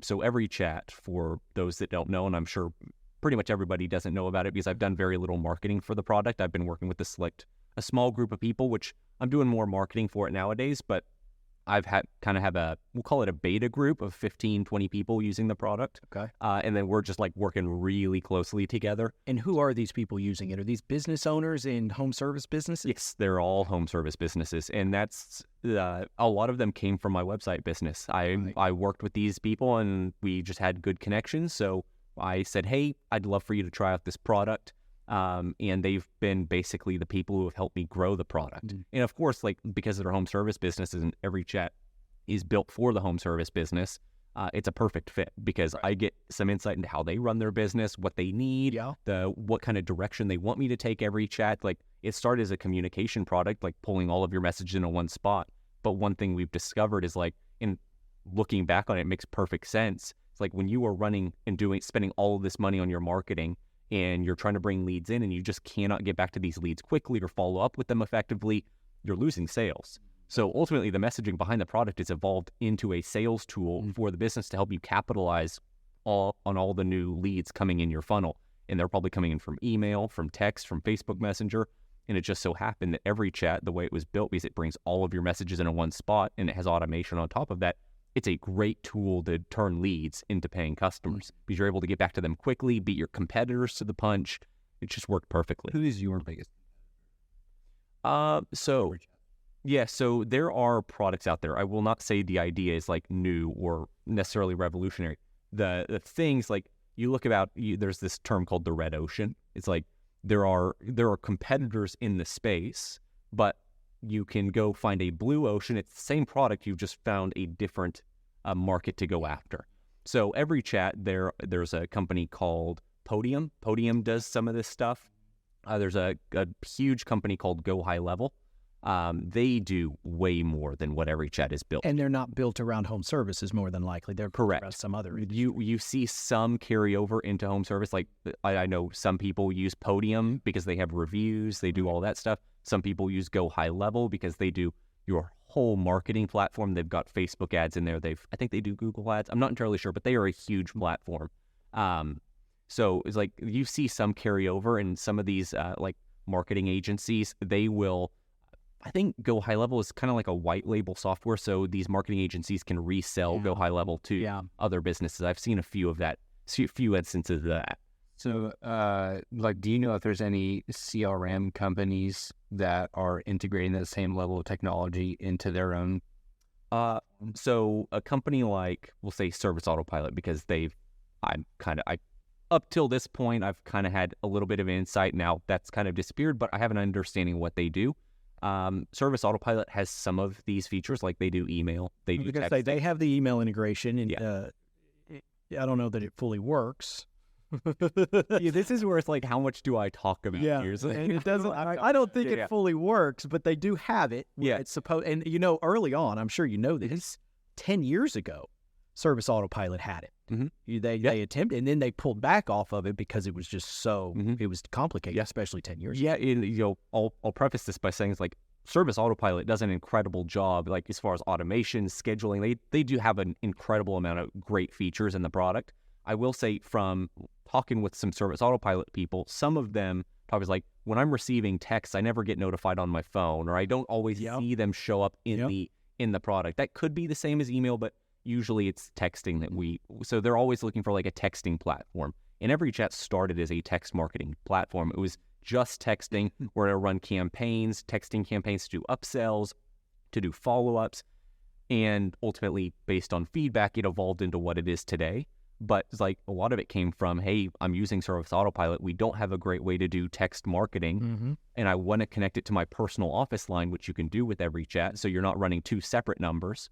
So every chat, for those that don't know, and I'm sure pretty much everybody doesn't know about it because I've done very little marketing for the product. I've been working with a small group of people, which I'm doing more marketing for it nowadays, but I've we'll call it a beta group of 15, 20 people using the product. Okay. And then we're just like working really closely together. And who are these people using it? Are these business owners in home service businesses? Yes, they're all home service businesses. And that's, a lot of them came from my website business. I worked with these people and we just had good connections. So I said, hey, I'd love for you to try out this product. And they've been basically the people who have helped me grow the product. And of course, like, because they're home service businesses and every chat is built for the home service business, it's a perfect fit because I get some insight into how they run their business, what they need, what kind of direction they want me to take every chat. Like, it started as a communication product, like pulling all of your messages into one spot. But one thing we've discovered is, like, in looking back on it, it makes perfect sense. It's like when you are running and spending all of this money on your marketing and you're trying to bring leads in and you just cannot get back to these leads quickly or follow up with them effectively, you're losing sales. So ultimately, the messaging behind the product is evolved into a sales tool for the business to help you capitalize on all the new leads coming in your funnel. and they're probably coming in from email, from text, from Facebook Messenger. And it just so happened that EveryChat, the way it was built, because it brings all of your messages into one spot and it has automation on top of that, it's a great tool to turn leads into paying customers because you're able to get back to them quickly, beat your competitors to the punch. It just worked perfectly. Who is your biggest? So there are products out there. I will not say the idea is like new or necessarily revolutionary. The things like you look about, there's this term called the red ocean. It's like there are competitors in the space, but you can go find a blue ocean. It's the same product. You've just found a different market to go after. So EveryChat, there's a company called Podium. Podium does some of this stuff. There's a huge company called Go High Level. They do way more than what EveryChat is built. And they're not built around home services more than likely. They're correct. Around some other industry. You see some carryover into home service. Like I know some people use Podium because they have reviews. They do all that stuff. Some people use Go High Level because they do your whole marketing platform. They've got Facebook ads in there. I think they do Google ads. I'm not entirely sure, but they are a huge platform. So it's like you see some carryover in some of these like marketing agencies. They will. I think Go High Level is kind of like a white label software, so these marketing agencies can resell Go High Level to other businesses. I've seen a few instances of that. So, do you know if there's any CRM companies that are integrating that same level of technology into their own? So a company like, we'll say Service Autopilot, because up till this point, I've kind of had a little bit of insight. Now that's kind of disappeared, but I have an understanding of what they do. Service Autopilot has some of these features, like they do email. They do text. They have the email integration, and I don't know that it fully works. This is where it's like, how much do I talk about? And it doesn't. I don't think it fully works, but they do have it. It's supposed, and early on, I'm sure you know this. 10 years ago, Service Autopilot had it. Mm-hmm. They attempted, and then they pulled back off of it because it was just so it was complicated, especially 10 years ago. I'll preface this by saying it's like Service Autopilot does an incredible job, like as far as automation, scheduling. They do have an incredible amount of great features in the product. I will say, from talking with some Service Autopilot people, some of them talk is like, when I'm receiving texts, I never get notified on my phone, or I don't always see them show up in the product. That could be the same as email, but usually it's texting so they're always looking for like a texting platform. And EveryChat started as a text marketing platform. It was just texting, where to run campaigns, texting campaigns to do upsells, to do follow-ups. And ultimately, based on feedback, it evolved into what it is today. But it's like a lot of it came from, hey, I'm using Service Autopilot. We don't have a great way to do text marketing. And I want to connect it to my personal office line, which you can do with EveryChat. So you're not running two separate numbers.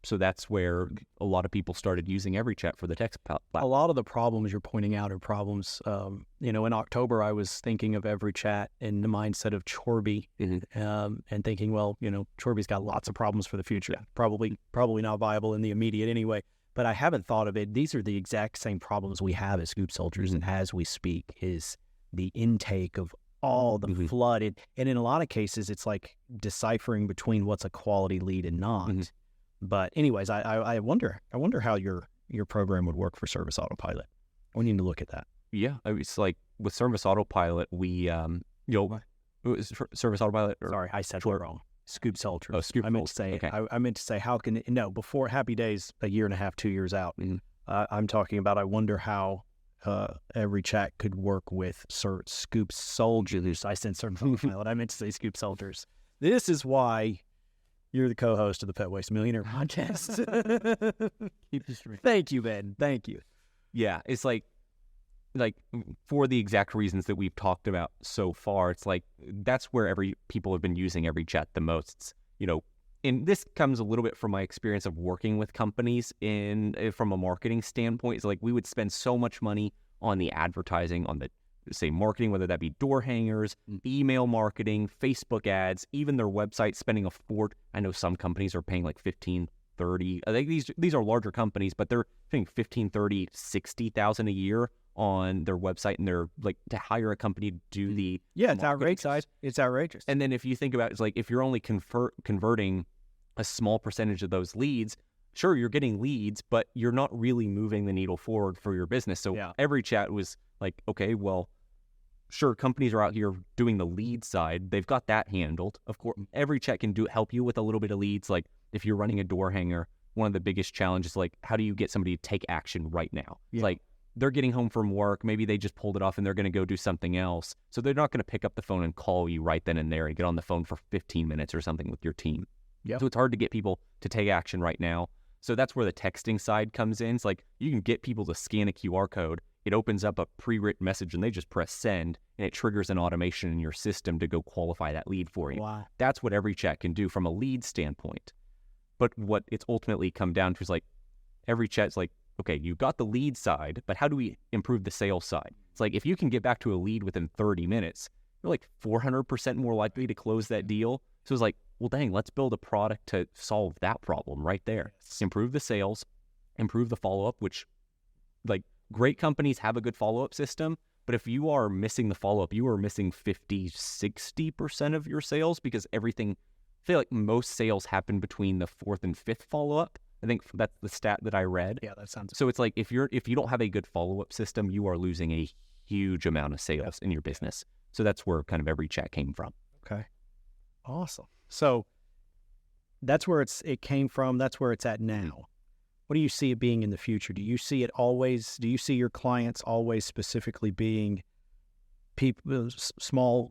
So that's where a lot of people started using EveryChat for the text platform. A lot of the problems you're pointing out are problems. In October, I was thinking of EveryChat in the mindset of Chorby, and thinking, well, Chorby's got lots of problems for the future. Probably not viable in the immediate anyway. But I haven't thought of it. These are the exact same problems we have as Scoop Soldiers, and as we speak, is the intake of all the flooded. And in a lot of cases, it's like deciphering between what's a quality lead and not. But anyways, I wonder how your program would work for Service Autopilot. We need to look at that. Yeah, it's like with Service Autopilot, we Service Autopilot. Sorry, I said it wrong. Scoop Soldiers. Oh, Scoop. I meant to say. Okay. I meant to say, how can it, no, before Happy Days, a year and a half, 2 years out. I'm talking about. I wonder how EveryChat could work with Scoop Soldiers. I said Service Autopilot. I meant to say Scoop Soldiers. This is why you're the co-host of the Pet Waste Millionaire podcast. Keep the stream. Thank you, Ben. Thank you. Yeah, it's like for the exact reasons that we've talked about so far, it's like that's where people have been using EveryChat the most. And this comes a little bit from my experience of working with companies from a marketing standpoint. It's like we would spend so much money on the advertising, on the marketing, whether that be door hangers, email marketing, Facebook ads, even their website, spending a fort. I know some companies are paying like $15,000, $30,000. I think these are larger companies, but they're paying $15,000, $30,000, $60,000 a year on their website, and they're like to hire a company to do the it's outrageous. It's outrageous. And then if you think about it, it's like if you're only converting a small percentage of those leads, sure, you're getting leads, but you're not really moving the needle forward for your business. So EveryChat was Like, okay, well, sure, companies are out here doing the lead side. They've got that handled. Of course, every chat can help you with a little bit of leads. Like if you're running a door hanger, one of the biggest challenges, like how do you get somebody to take action right now? It's like they're getting home from work. Maybe they just pulled it off and they're going to go do something else. So they're not going to pick up the phone and call you right then and there and get on the phone for 15 minutes or something with your team. So it's hard to get people to take action right now. So that's where the texting side comes in. It's like you can get people to scan a QR code. It opens up a pre-written message and they just press send and it triggers an automation in your system to go qualify that lead for you. Wow. That's what every chat can do from a lead standpoint. But what it's ultimately come down to is like every chat's like, okay, you got the lead side, but how do we improve the sales side? It's like if you can get back to a lead within 30 minutes, you're like 400% more likely to close that deal. So it's like, well, dang, let's build a product to solve that problem right there. Improve the sales, improve the follow-up, which like great companies have a good follow-up system. But if you are missing the follow-up, you are missing 50-60% of your sales because everything, I feel like most sales happen between the fourth and fifth follow-up. I think that's the stat that I read. Yeah, that sounds. So it's like if you don't have a good follow-up system, you are losing a huge amount of sales in your business. So that's where kind of every chat came from. Okay. Awesome. So that's where it came from. That's where it's at now. What do you see it being in the future? Do you see your clients always specifically being people, small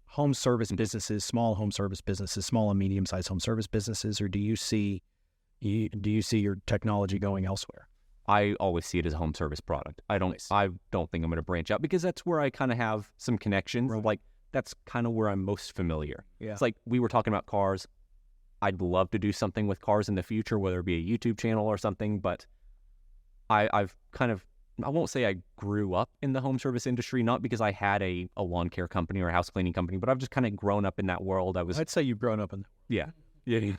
home service businesses, small home service businesses, small and medium-sized home service businesses, or do you see your technology going elsewhere? I always see it as a home service product. I don't think I'm going to branch out because that's where I kind of have some connections. Right. Like that's kind of where I'm most familiar. Yeah. It's like we were talking about cars. I'd love to do something with cars in the future, whether it be a YouTube channel or something, but I've kind of, I won't say I grew up in the home service industry, not because I had a lawn care company or a house cleaning company, but I've just kind of grown up in that world. I'd say you've grown up in that. Yeah.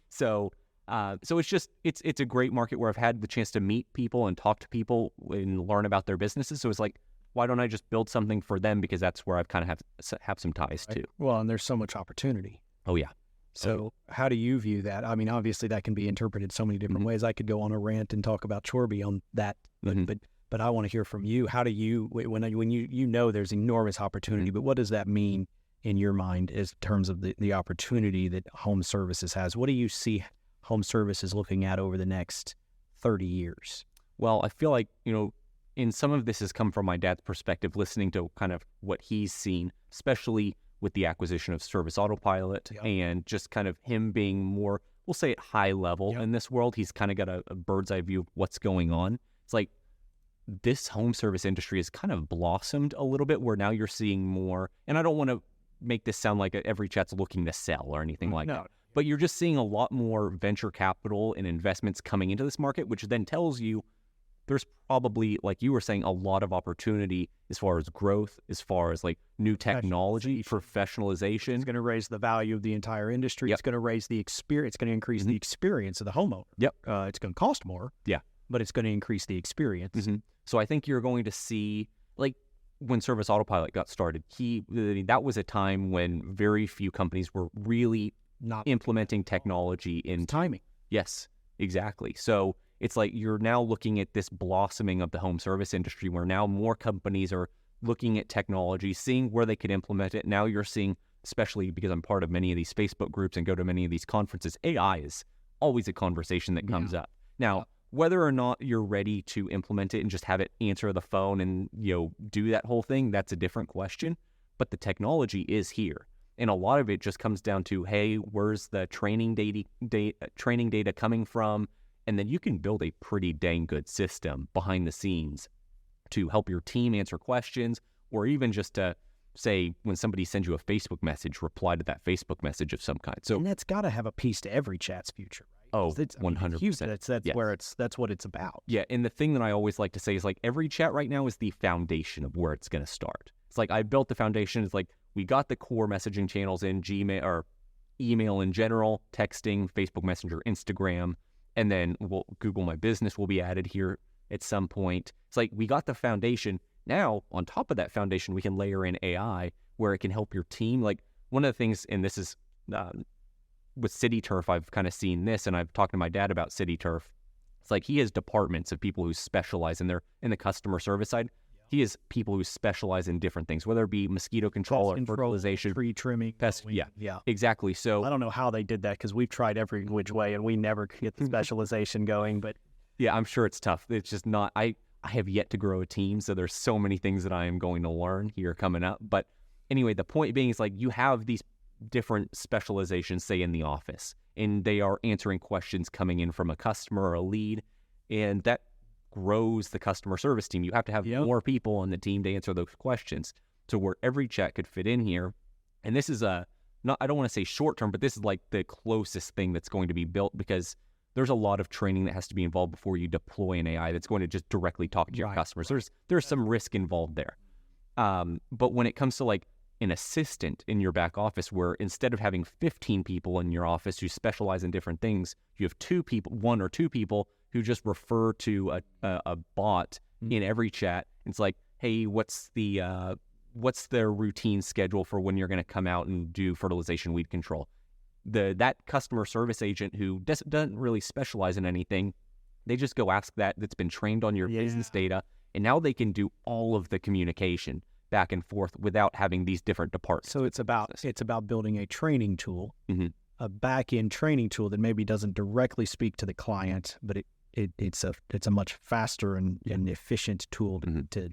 So it's just, it's a great market where I've had the chance to meet people and talk to people and learn about their businesses. So it's like, why don't I just build something for them? Because that's where I've kind of have some ties to. Well, and there's so much opportunity. Oh yeah. So how do you view that? I mean, obviously that can be interpreted so many different ways. I could go on a rant and talk about Chorby on that, but I want to hear from you. How do you, when you know there's enormous opportunity, but what does that mean in your mind in terms of the opportunity that home services has? What do you see home services looking at over the next 30 years? Well, I feel like, in some of this has come from my dad's perspective, listening to kind of what he's seen, especially with the acquisition of Service Autopilot and just kind of him being more, we'll say at high level in this world. He's kind of got a bird's eye view of what's going on. It's like this home service industry has kind of blossomed a little bit where now you're seeing more, and I don't want to make this sound like every chat's looking to sell or anything like that, but you're just seeing a lot more venture capital and investments coming into this market, which then tells you there's probably, like you were saying, a lot of opportunity as far as growth, as far as like new technology, professionalization. It's going to raise the value of the entire industry. It's going to raise the experience. It's going to increase the experience of the homeowner. It's going to cost more. But it's going to increase the experience. So I think you're going to see, like when Service Autopilot got started, that was a time when very few companies were really not implementing technology in timing. Yes, exactly. So it's like you're now looking at this blossoming of the home service industry where now more companies are looking at technology, seeing where they could implement it. Now you're seeing, especially because I'm part of many of these Facebook groups and go to many of these conferences, AI is always a conversation that comes up. Now, whether or not you're ready to implement it and just have it answer the phone and, do that whole thing, that's a different question. But the technology is here. And a lot of it just comes down to, hey, where's the training data coming from? And then you can build a pretty dang good system behind the scenes to help your team answer questions, or even just to say when somebody sends you a Facebook message, reply to that Facebook message of some kind. So, and that's got to have a piece to every chat's future, right? Oh, 100%. That's what it's about. Yeah, and the thing that I always like to say is like every chat right now is the foundation of where it's going to start. It's like I built the foundation. It's like we got the core messaging channels in Gmail or email in general, texting, Facebook Messenger, Instagram. And then Google My Business will be added here at some point. It's like we got the foundation. Now, on top of that foundation, we can layer in AI where it can help your team. Like one of the things, and this is with CityTurf, I've kind of seen this, and I've talked to my dad about CityTurf. It's like he has departments of people who specialize in the customer service side. He has people who specialize in different things, whether it be mosquito control or fertilization, tree trimming, pest. Yeah, exactly. So I don't know how they did that because we've tried every which way and we never could get the specialization going. But yeah, I'm sure it's tough. It's just not. I have yet to grow a team, so there's so many things that I am going to learn here coming up. But anyway, the point being is like you have these different specializations, say in the office, and they are answering questions coming in from a customer or a lead, and that grows the customer service team. You have to have more people on the team to answer those questions. So where every chat could fit in here, and this is I don't want to say short term, but this is like the closest thing that's going to be built because there's a lot of training that has to be involved before you deploy an AI that's going to just directly talk to your customers. There's some risk involved there. But when it comes to like an assistant in your back office, where instead of having 15 people in your office who specialize in different things, you have one or two people who just refer to a bot in every chat. It's like, hey, what's the routine schedule for when you're going to come out and do fertilization weed control? That customer service agent who doesn't really specialize in anything, they just go ask that's been trained on your business data, and now they can do all of the communication back and forth without having these different departments. So it's about building a training tool, a back-end training tool that maybe doesn't directly speak to the client, but it's a much faster and efficient tool to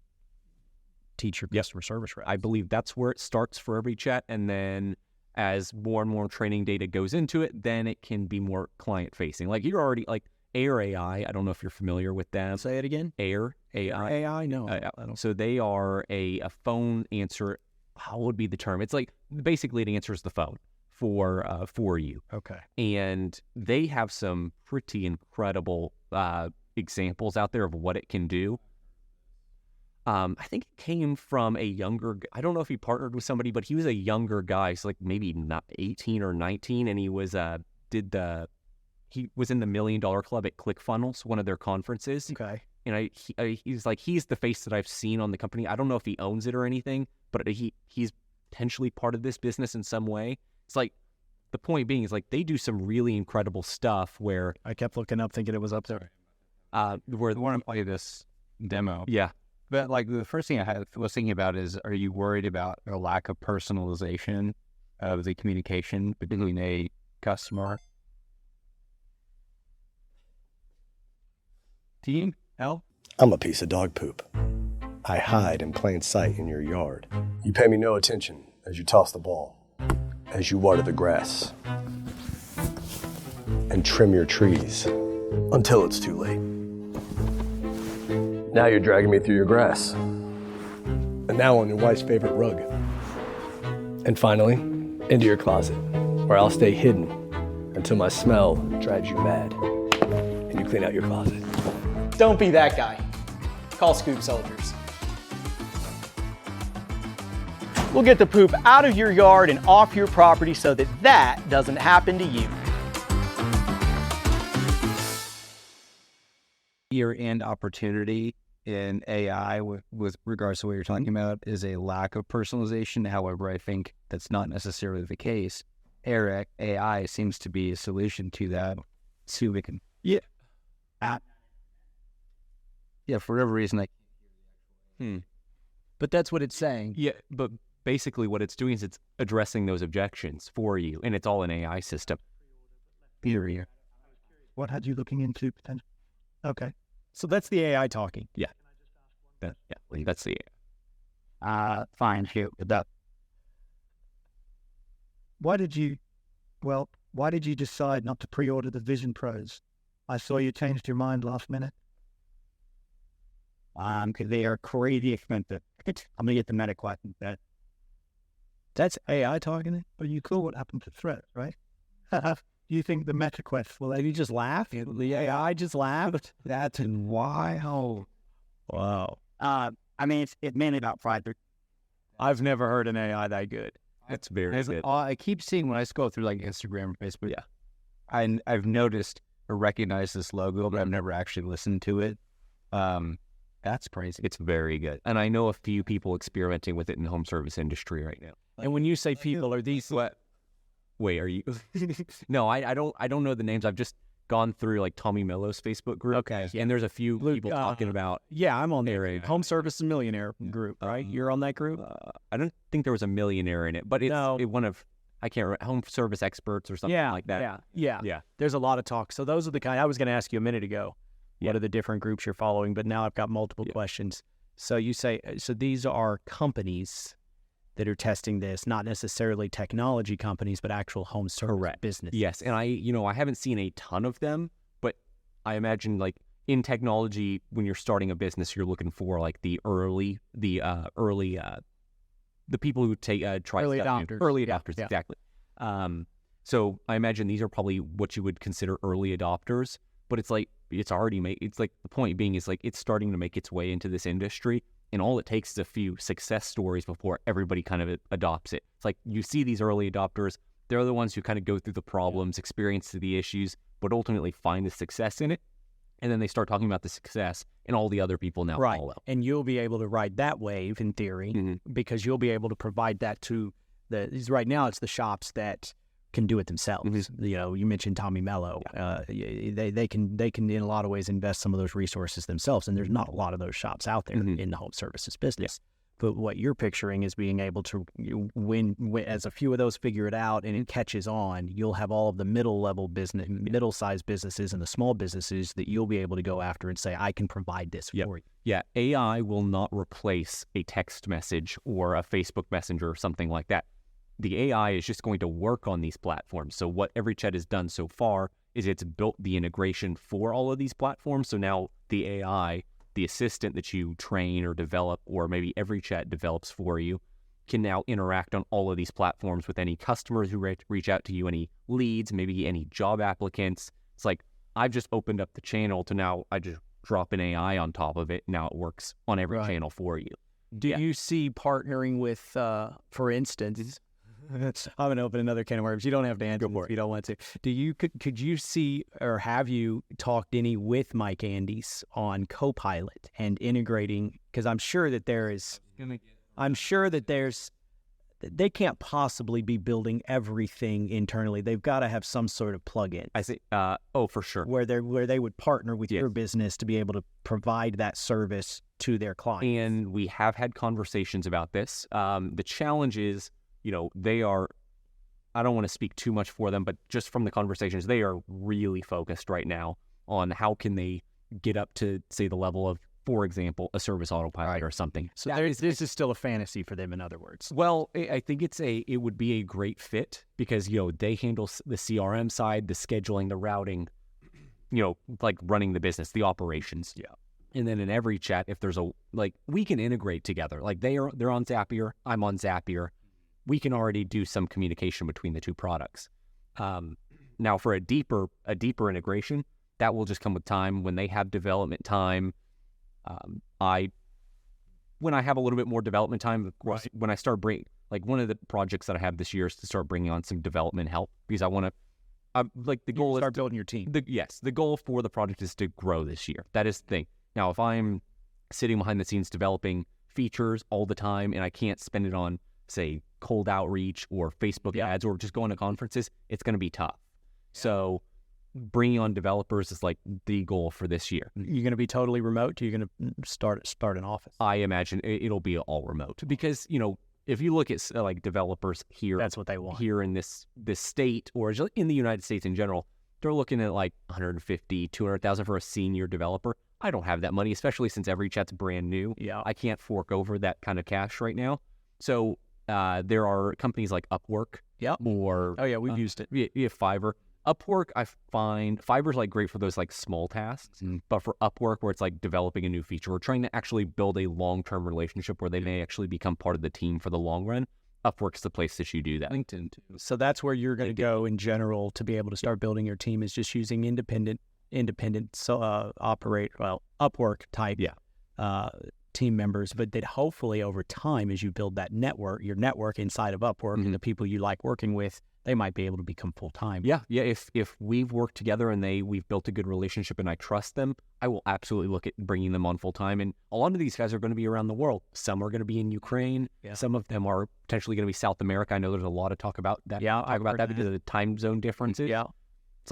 teach your customer service reps. I believe that's where it starts for every chat, and then as more and more training data goes into it, then it can be more client-facing. Like you're already like Air AI. I don't know if you're familiar with them. Say it again. Air AI. AI? No. I don't. So they are a phone answer. How would be the term? It's like basically it answers the phone for you. Okay. And they have some pretty incredible examples out there of what it can do. I think it came from a younger. I don't know if he partnered with somebody, but he was a younger guy. So like maybe not 18 or 19, and he was he was in the $1 Million Club at ClickFunnels, one of their conferences. Okay. And he's the face that I've seen on the company. I don't know if he owns it or anything, but he's potentially part of this business in some way. It's like, the point being is like they do some really incredible stuff where I kept looking up thinking it was up there. Where I want to play this demo. Yeah. But like the first thing I was thinking about is, are you worried about a lack of personalization of the communication between a customer? Team? L? I'm a piece of dog poop. I hide in plain sight in your yard. You pay me no attention as you toss the ball, as you water the grass, and trim your trees until it's too late. Now you're dragging me through your grass, and now on your wife's favorite rug. And finally, into your closet, where I'll stay hidden until my smell drives you mad, and you clean out your closet. Don't be that guy. Call Scoop Soldiers. We'll get the poop out of your yard and off your property so that doesn't happen to you. Year-end opportunity in AI with regards to what you're talking about is a lack of personalization. However, I think that's not necessarily the case. Air AI seems to be a solution to that. So we can, for whatever reason, But that's what it's saying. Yeah, but basically what it's doing is it's addressing those objections for you, and it's all an AI system. Peter, what had you looking into potential? Okay. So that's the AI talking. Yeah. That's the AI. fine, shoot with that. Why did you decide not to pre-order the Vision Pros? I saw you changed your mind last minute. Because they are crazy expensive. I'm gonna get the MetaQuest instead. That's AI talking. But you saw what happened to Threat, right? Do you think the MetaQuest will? Did you just laugh? The AI just laughed. That's wild. Wow. I mean, it's mainly about pride. I've never heard an AI that good. That's very good. I keep seeing when I scroll through like Instagram and Facebook. Yeah, I've noticed or recognized this logo, but I've never actually listened to it. That's crazy. It's very good. And I know a few people experimenting with it in the home service industry right now. And when you say people, are these what? Wait, are you? No, I don't know the names. I've just gone through like Tommy Mello's Facebook group. Okay. And there's a few people talking about. Yeah, I'm on their there. Home Service and Millionaire group, right? You're on that group? I don't think there was a Millionaire in it, but it's one of, I can't remember, home service experts or something like that. Yeah. There's a lot of talk. So those are the kind I was going to ask you a minute ago. What are the different groups you're following? But now I've got multiple questions. So you say, so these are companies that are testing this, not necessarily technology companies, but actual home service business. Yes, and I haven't seen a ton of them, but I imagine like in technology, when you're starting a business, you're looking for like the people who take try early stuff adopters. New. Early adopters, exactly. So I imagine these are probably what you would consider early adopters, but it's like it's already made. It's like the point being is like it's starting to make its way into this industry. And all it takes is a few success stories before everybody kind of adopts it. It's like you see these early adopters, they're the ones who kind of go through the problems, experience the issues, but ultimately find the success in it. And then they start talking about the success, and all the other people now follow. And you'll be able to ride that wave in theory because you'll be able to provide that to right now it's the shops that can do it themselves. You mentioned Tommy Mello. They can in a lot of ways invest some of those resources themselves, and there's not a lot of those shops out there in the home services business. But what you're picturing is being able to when as a few of those figure it out and it catches on, you'll have all of the middle-sized businesses and the small businesses that you'll be able to go after and say, I can provide this for you. Yeah, AI will not replace a text message or a Facebook Messenger or something like that. The AI is just going to work on these platforms. So what EveryChat has done so far is it's built the integration for all of these platforms. So now the AI, the assistant that you train or develop, or maybe EveryChat develops for you, can now interact on all of these platforms with any customers who reach out to you, any leads, maybe any job applicants. It's like, I've just opened up the channel to now I just drop an AI on top of it. Now it works on every channel for you. Do you see partnering with, for instance, I'm going to open another can of worms. You don't have to answer if you don't want to. Could you see or have you talked any with Mike Andes on Copilot and integrating? Because I'm sure that they can't possibly be building everything internally. They've got to have some sort of plug-in. I see. For sure. Where they would partner with your business to be able to provide that service to their clients. And we have had conversations about this. The challenge is, they are, I don't want to speak too much for them, but just from the conversations, they are really focused right now on how can they get up to, say, the level of, for example, a service autopilot or something. So this is still a fantasy for them, in other words. Well, I think it would be a great fit because, they handle the CRM side, the scheduling, the routing, like running the business, the operations. Yeah. And then in EveryChat, if there's we can integrate together. Like they're on Zapier, I'm on Zapier. We can already do some communication between the two products. Now, for a deeper integration, that will just come with time. When they have development time, when I have a little bit more development time, when I start one of the projects that I have this year is to start bringing on some development help because I want to. The goal is start building your team. The goal for the project is to grow this year. That is the thing. Now, if I'm sitting behind the scenes developing features all the time and I can't spend it on, say, cold outreach or Facebook ads or just going to conferences, it's going to be tough. So bringing on developers is like the goal for this year. You're going to be totally remote? Or you're going to start an office? I imagine it'll be all remote because, if you look at developers here, that's what they want here in this state or in the United States in general, they're looking at like 150, 200,000 for a senior developer. I don't have that money, especially since EveryChat's brand new. Yeah. I can't fork over that kind of cash right now. So there are companies like Upwork. Yeah. Or we've used it. Yeah, Fiverr. Upwork, I find Fiverr's great for those small tasks, but for Upwork, where it's developing a new feature or trying to actually build a long-term relationship where they may actually become part of the team for the long run, Upwork's the place that you do that. LinkedIn too. So that's where you're going to go in general to be able to start building your team is just using independent Upwork type team members, but that hopefully over time, as you build that network, your network inside of Upwork and the people you like working with, they might be able to become full-time. Yeah. If we've worked together and we've built a good relationship and I trust them, I will absolutely look at bringing them on full-time. And a lot of these guys are going to be around the world. Some are going to be in Ukraine. Yeah. Some of them are potentially going to be South America. I know there's a lot of talk about that. Yeah, talk about that because of the time zone differences. Yeah. It's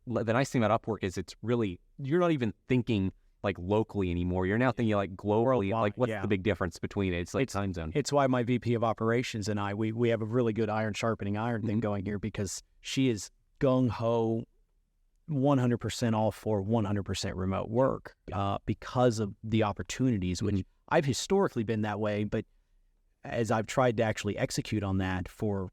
the nice thing about Upwork is it's really, you're not even thinking like locally anymore. You're now thinking like globally. Like what's the big difference between it? It's like time zone. It's why my VP of operations and we have a really good iron sharpening iron thing going here, because she is gung-ho 100% all for 100% remote work because of the opportunities, which I've historically been that way. But as I've tried to actually execute on that for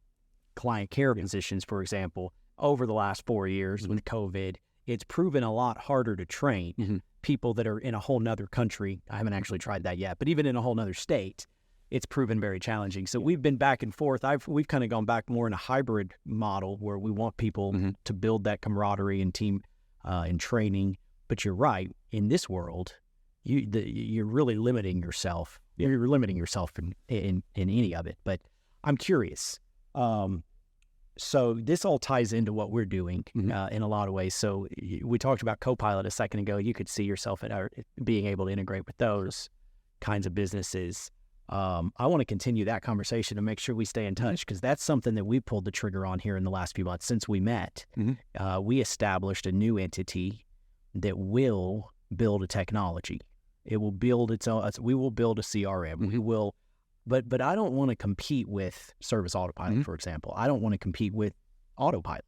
client care positions, for example, over the last 4 years with COVID, it's proven a lot harder to train people that are in a whole nother country. I haven't actually tried that yet, but even in a whole nother state, it's proven very challenging. So we've been back and forth. We've kind of gone back more in a hybrid model where we want people to build that camaraderie and team and training. But you're right, in this world, you're really limiting yourself. You're limiting yourself in any of it. But I'm curious. So this all ties into what we're doing in a lot of ways. So we talked about Copilot a second ago. You could see yourself being able to integrate with those kinds of businesses. I want to continue that conversation to make sure we stay in touch, because that's something that we pulled the trigger on here in the last few months since we met. We established a new entity that will build a technology. It will build its own. We will build a CRM. We will. But I don't want to compete with Service Autopilot, for example. I don't want to compete with Autopilot.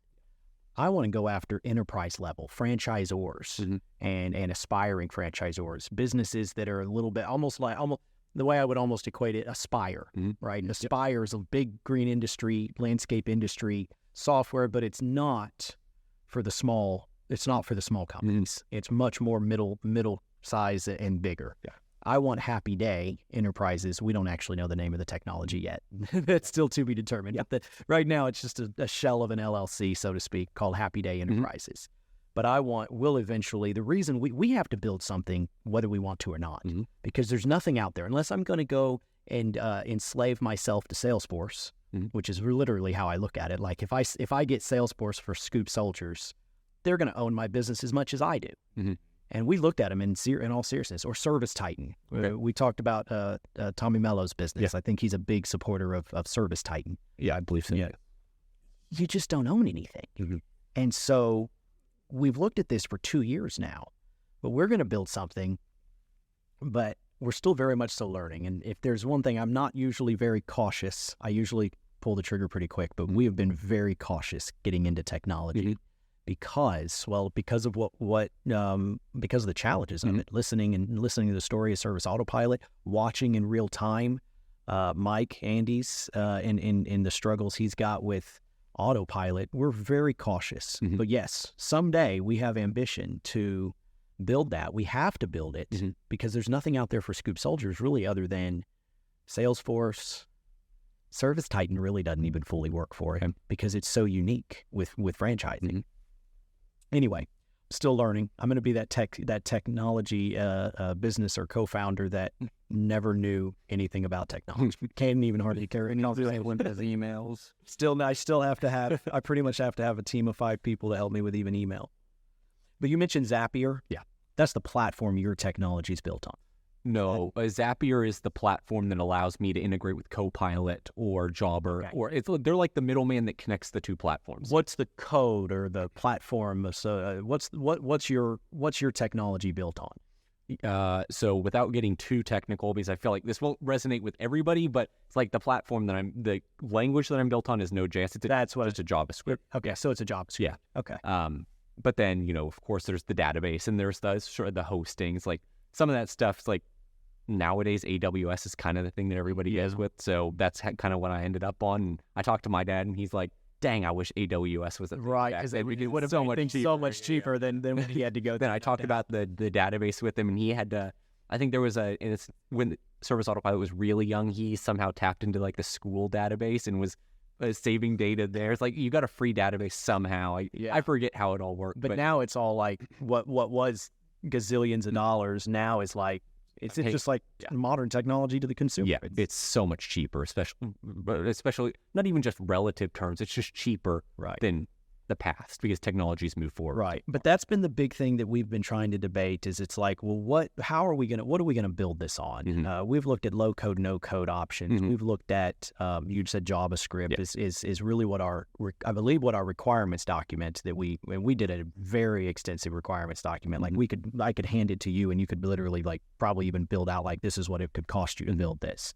I want to go after enterprise level franchisors and aspiring franchisors, businesses that are a little bit almost the way I would almost equate it, Aspire, right? Aspire is a big green industry, landscape industry software, but it's not for the small. It's not for the small companies. It's much more middle size and bigger. I want Happy Day Enterprises. We don't actually know the name of the technology yet. That's still to be determined. But right now, it's just a shell of an LLC, so to speak, called Happy Day Enterprises. But we'll eventually, the reason we have to build something, whether we want to or not, because there's nothing out there. Unless I'm going to go and enslave myself to Salesforce, which is literally how I look at it. Like if I get Salesforce for Scoop Soldiers, they're going to own my business as much as I do. And we looked at them in all seriousness. Or Service Titan. Okay. We talked about Tommy Mello's business. I think he's a big supporter of Service Titan. Yeah, I believe so. Yeah. You just don't own anything. And so we've looked at this for 2 years now. But we're going to build something, but we're still very much so learning. And if there's one thing, I'm not usually very cautious. I usually pull the trigger pretty quick, but we have been very cautious getting into technology. Because of because of the challenges of it, listening to the story of Service Autopilot, watching in real time, Andy's in the struggles he's got with Autopilot, we're very cautious. But yes, someday we have ambition to build that. We have to build it because there's nothing out there for Scoop Soldiers really other than Salesforce. Service Titan really doesn't even fully work for him because it's so unique with franchising. Anyway, still learning. I'm going to be that technology business or co-founder that never knew anything about technology. Can't even hardly care. And I'll just limp his emails. I pretty much have to have a team of 5 people to help me with even email. But you mentioned Zapier. Yeah. That's the platform your technology is built on. No, Zapier is the platform that allows me to integrate with Copilot or Jobber, or they're like the middleman that connects the two platforms. What's the code or the platform? So what's your technology built on? So without getting too technical, because I feel like this will resonate with everybody, but it's like the platform the language that I'm built on is Node.js. It's a JavaScript. Okay, so it's a JavaScript. Yeah. Okay. But then of course, there's the database and there's the hosting. It's like some of that stuff's like. Nowadays, AWS is kind of the thing that everybody is with, so that's kind of what I ended up on. And I talked to my dad, and he's like, "Dang, I wish AWS was right because it would have been so much cheaper than when he had to go." Then I talked about the database with him, and he had to. I think there was when Service Autopilot was really young, he somehow tapped into like the school database and was saving data there. It's like you got a free database somehow. I forget how it all worked, but now it's all like what was gazillions of dollars now is like. It's just like modern technology to the consumer. Yeah, it's so much cheaper, especially not even just relative terms. It's just cheaper than the past because technology's moved forward. Right. But that's been the big thing that we've been trying to debate is it's like, well, what are we going to build this on? We've looked at low code, no code options. We've looked at, you said JavaScript is really what I believe what our requirements document that we did a very extensive requirements document. Like I could hand it to you and you could literally like probably even build out like, this is what it could cost you to build this.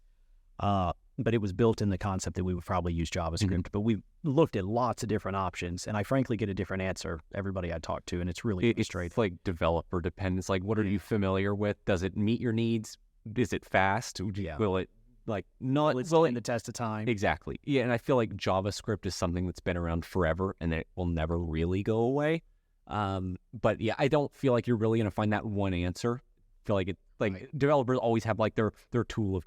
But it was built in the concept that we would probably use JavaScript. But we've looked at lots of different options, and I frankly get a different answer everybody I talk to, and it's really frustrating. It's like developer dependence. Like, what are you familiar with? Does it meet your needs? Is it fast? Will it like not? Will it stand the test of time? Exactly. Yeah, and I feel like JavaScript is something that's been around forever, and it will never really go away. But yeah, I don't feel like you're really going to find that one answer. I feel like developers always have like their tool of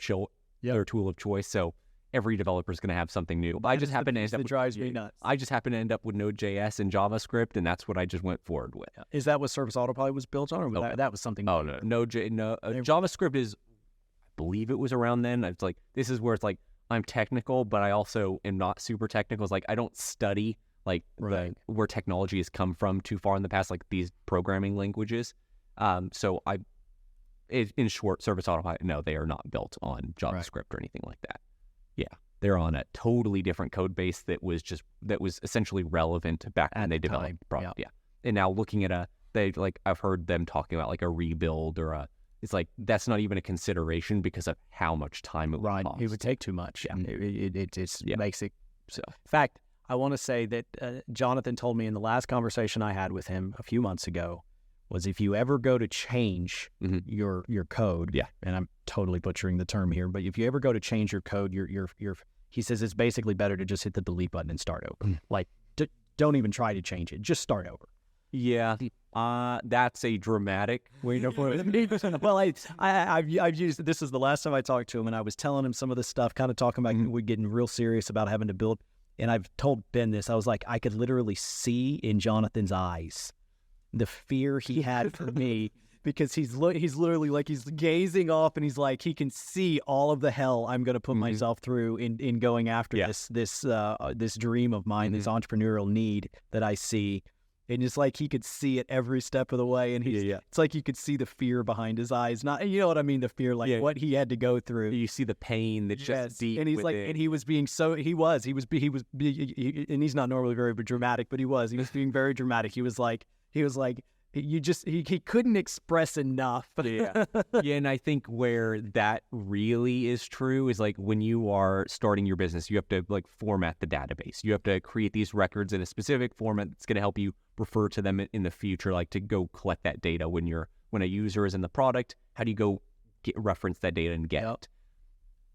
their tool of choice. So every developer is going to have something new. But I just happen to end up drives me nuts. I just happen to end up with Node.js and JavaScript, and that's what I just went forward with. Is that what Service Autopilot was built on, or that was something? Oh no, JavaScript is. I believe it was around then. It's like this is where it's like I'm technical, but I also am not super technical. It's like I don't study like where technology has come from too far in the past, like these programming languages. So in short, Service Autopilot, no, they are not built on JavaScript or anything like that. Yeah, they're on a totally different code base that was essentially relevant back when they developed the product. Yeah, and now looking at I've heard them talking about like a rebuild or it's like that's not even a consideration because of how much time it would cost. It would take too much. Yeah, it makes it so. In fact, I want to say that Jonathan told me in the last conversation I had with him a few months ago was if you ever go to change your code, and I'm totally butchering the term here, but if you ever go to change your code, he says it's basically better to just hit the delete button and start over. Like, don't even try to change it, just start over. Yeah, that's a dramatic way to put it. Well, I've used this is the last time I talked to him, and I was telling him some of the stuff, kind of talking about we're getting real serious about having to build. And I've told Ben this. I was like, I could literally see in Jonathan's eyes the fear he had for me because he's literally like he's gazing off and he's like he can see all of the hell I'm going to put myself through in going after this dream of mine, this entrepreneurial need that I see, and it's like he could see it every step of the way, and it's like you could see the fear behind his eyes, not you know what I mean, the fear like what he had to go through. You see the pain that's just deep, and he's like, and he was being so and he's not normally very dramatic, but he was being very dramatic. He was like. He couldn't express enough. Yeah, and I think where that really is true is like when you are starting your business, you have to like format the database. You have to create these records in a specific format that's going to help you refer to them in the future, like to go collect that data when a user is in the product. How do you go reference that data and get it?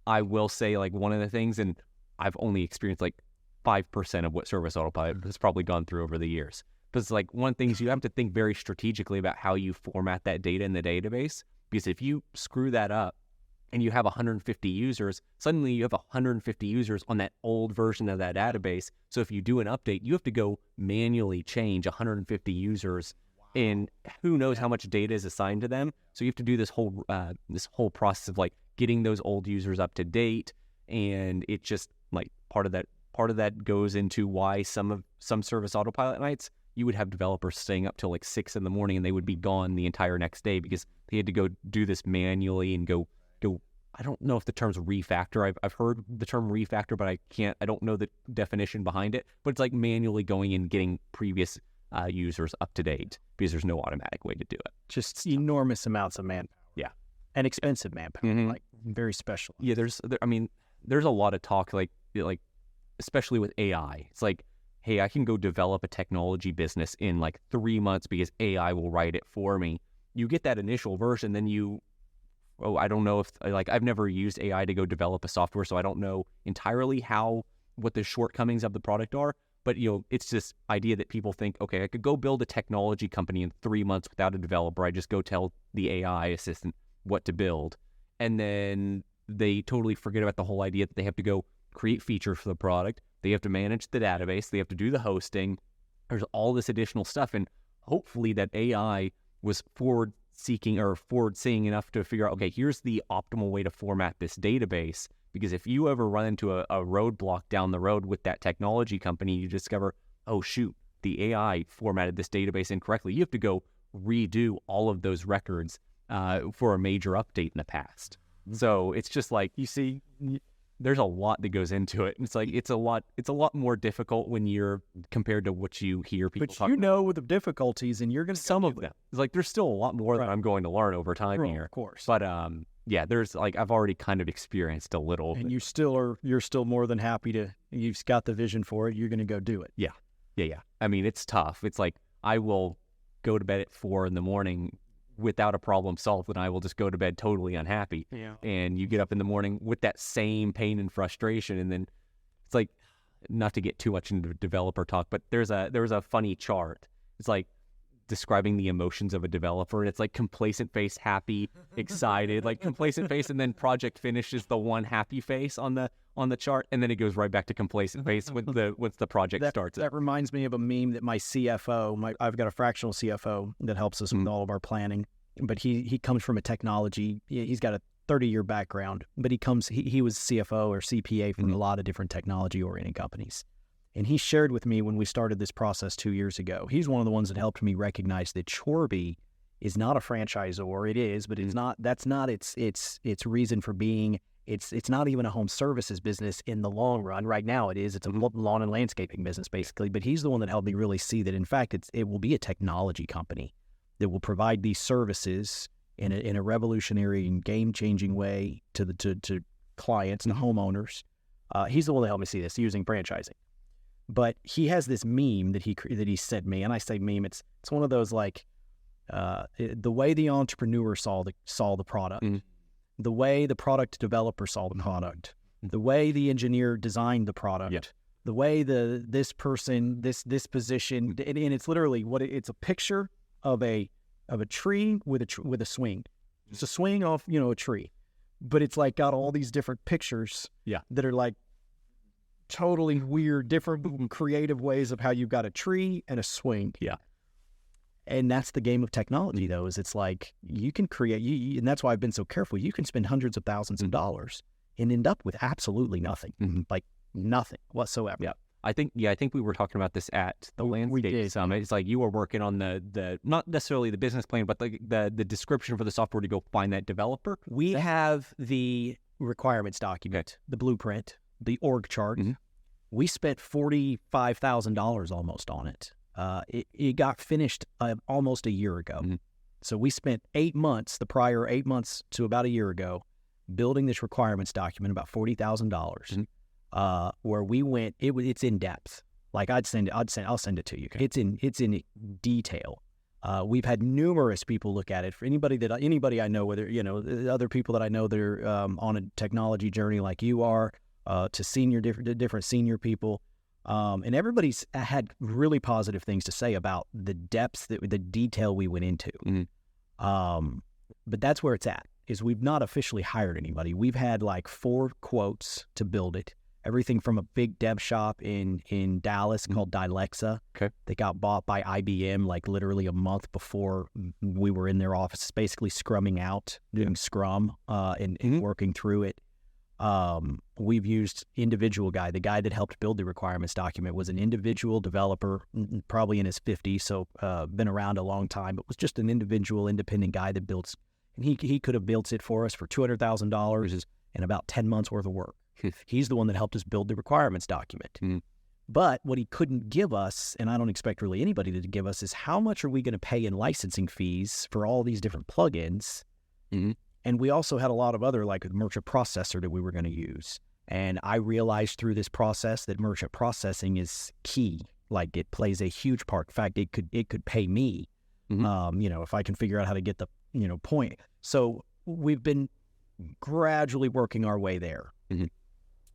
I will say like one of the things, and I've only experienced like 5% of what Service Autopilot has probably gone through over the years. Because like one thing is you have to think very strategically about how you format that data in the database, because if you screw that up and you have 150 users, suddenly you have 150 users on that old version of that database. So if you do an update, you have to go manually change 150 users, and who knows how much data is assigned to them. So you have to do this whole process of like getting those old users up to date, and it just like part of that goes into why some Service Autopilot nights you would have developers staying up till like 6 a.m. and they would be gone the entire next day because they had to go do this manually and go. I don't know if the term's refactor. I've heard the term refactor, but I don't know the definition behind it. But it's like manually going and getting previous users up to date because there's no automatic way to do it. Just enormous amounts of manpower. Yeah, and expensive manpower, like very special. Yeah, there's a lot of talk like especially with AI. It's like, hey, I can go develop a technology business in like 3 months because AI will write it for me. You get that initial version, then I don't know if like I've never used AI to go develop a software, so I don't know entirely what the shortcomings of the product are. But it's this idea that people think, okay, I could go build a technology company in 3 months without a developer. I just go tell the AI assistant what to build, and then they totally forget about the whole idea that they have to go create features for the product. They have to manage the database. They have to do the hosting. There's all this additional stuff. And hopefully that AI was forward-seeing enough to figure out, okay, here's the optimal way to format this database. Because if you ever run into a roadblock down the road with that technology company, you discover, oh, shoot, the AI formatted this database incorrectly. You have to go redo all of those records for a major update in the past. So it's just like, you see, there's a lot that goes into it. And it's like, it's a lot more difficult when you're compared to what you hear people talk about. With the difficulties, and you're going to Some of them. It's like, there's still a lot more that I'm going to learn over time here. Of course. But yeah, there's like, I've already kind of experienced a little. And bit. you're still more than happy to, you've got the vision for it. You're going to go do it. Yeah. I mean, it's tough. It's like, I will go to bed at 4 a.m. without a problem solved, and I will just go to bed totally unhappy. Yeah. And you get up in the morning with that same pain and frustration, and then it's like, not to get too much into developer talk, but there was a funny chart. It's like describing the emotions of a developer, and it's like complacent face, happy, excited, like complacent face, and then project finish is the one happy face on the chart, and then it goes right back to complacent face once the project starts. That reminds me of a meme that my CFO, I've got a fractional CFO that helps us with all of our planning, but he comes from a technology. He's got a 30-year background, but he was CFO or CPA for a lot of different technology-oriented companies. And he shared with me when we started this process 2 years ago, he's one of the ones that helped me recognize that Chorby is not a franchisor. It is, but it's not. That's not its reason for being. It's not even a home services business in the long run. Right now it is. It's a lawn and landscaping business basically. But he's the one that helped me really see that in fact it will be a technology company that will provide these services in a revolutionary and game-changing way to clients and homeowners. He's the one that helped me see this using franchising. But he has this meme that he sent me, and I say meme. It's one of those like the way the entrepreneur saw the product, the way the product developer saw the product, the way the engineer designed the product, the way this person this position, and it's literally it's a picture of a tree with a swing. It's a swing off a tree, but it's like got all these different pictures that are like totally weird, different creative ways of how you've got a tree and a swing. Yeah. And that's the game of technology though, is it's like you can create, and that's why I've been so careful. You can spend hundreds of thousands of dollars and end up with absolutely nothing, like nothing whatsoever. Yeah. I think we were talking about this at the Landscape Summit. It's like you were working on the not necessarily the business plan, but the description for the software to go find that developer. We have the requirements document, the blueprint, the org chart. We spent $45,000 almost on it. It got finished almost a year ago. So we spent 8 months, the prior 8 months to about a year ago, building this requirements document, about $40,000, where we went. It's in depth. Like I'll send it to you. Okay. It's in detail. We've had numerous people look at it. For anybody I know, whether other people that I know that are on a technology journey like you are, to different senior people. And everybody's had really positive things to say about the depths, the detail we went into. But that's where it's at, is we've not officially hired anybody. We've had like 4 quotes to build it. Everything from a big dev shop in Dallas called Dilexa. Okay. They got bought by IBM like literally a month before we were in their office, basically scrumming out, doing Scrum and working through it. We've used individual guy. The guy that helped build the requirements document was an individual developer, probably in his 50s, so been around a long time, but was just an individual, independent guy that builds. And he could have built it for us for $200,000 in about 10 months worth of work. He's the one that helped us build the requirements document. But what he couldn't give us, and I don't expect really anybody to give us, is how much are we going to pay in licensing fees for all these different plugins? And we also had a lot of other, like a merchant processor that we were going to use. And I realized through this process that merchant processing is key. Like it plays a huge part. In fact, it could pay me, if I can figure out how to get the, point. So we've been gradually working our way there.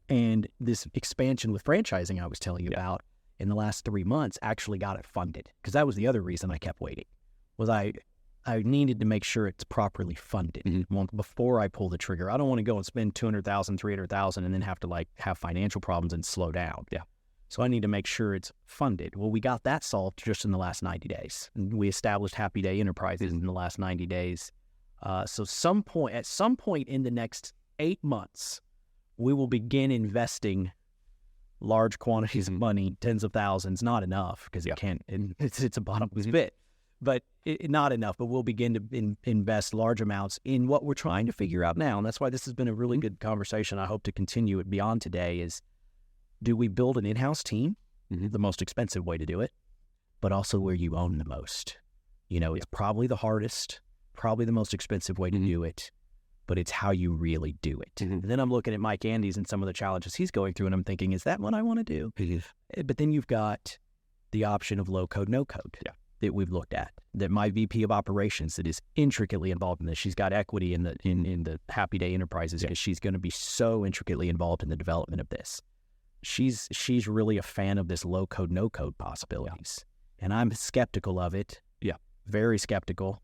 And this expansion with franchising I was telling you about in the last 3 months actually got it funded. Because that was the other reason I kept waiting, was I needed to make sure it's properly funded before I pull the trigger. I don't want to go and spend $200,000, $300,000 and then have to have financial problems and slow down. So I need to make sure it's funded. Well, we got that solved just in the last 90 days. And we established Happy Day Enterprises in the last 90 days. So at some point in the next 8 months, we will begin investing large quantities of money, tens of thousands, not enough because it's a bottomless pit, but not enough. But we'll begin to invest large amounts in what we're trying to figure out now. And that's why this has been a really good conversation. I hope to continue it beyond today is, do we build an in-house team? The most expensive way to do it, but also where you own the most. It's probably the hardest, probably the most expensive way to do it, but it's how you really do it. And then I'm looking at Mike Andes and some of the challenges he's going through, and I'm thinking, is that what I want to do? But then you've got the option of low code, no code that we've looked at, that my VP of operations that is intricately involved in this. She's got equity in the Happy Day Enterprises because she's going to be so intricately involved in the development of this. She's really a fan of this low code, no code possibilities. And I'm skeptical of it. Very skeptical.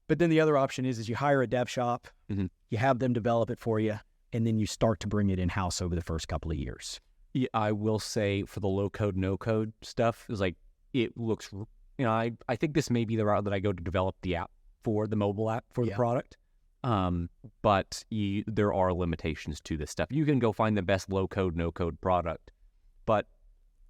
But then the other option is you hire a dev shop, you have them develop it for you, and then you start to bring it in-house over the first couple of years. Yeah, I will say for the low code, no code stuff, is like, it looks, I think this may be the route that I go to develop the app for the mobile app for the product. But there are limitations to this stuff. You can go find the best low code, no code product, but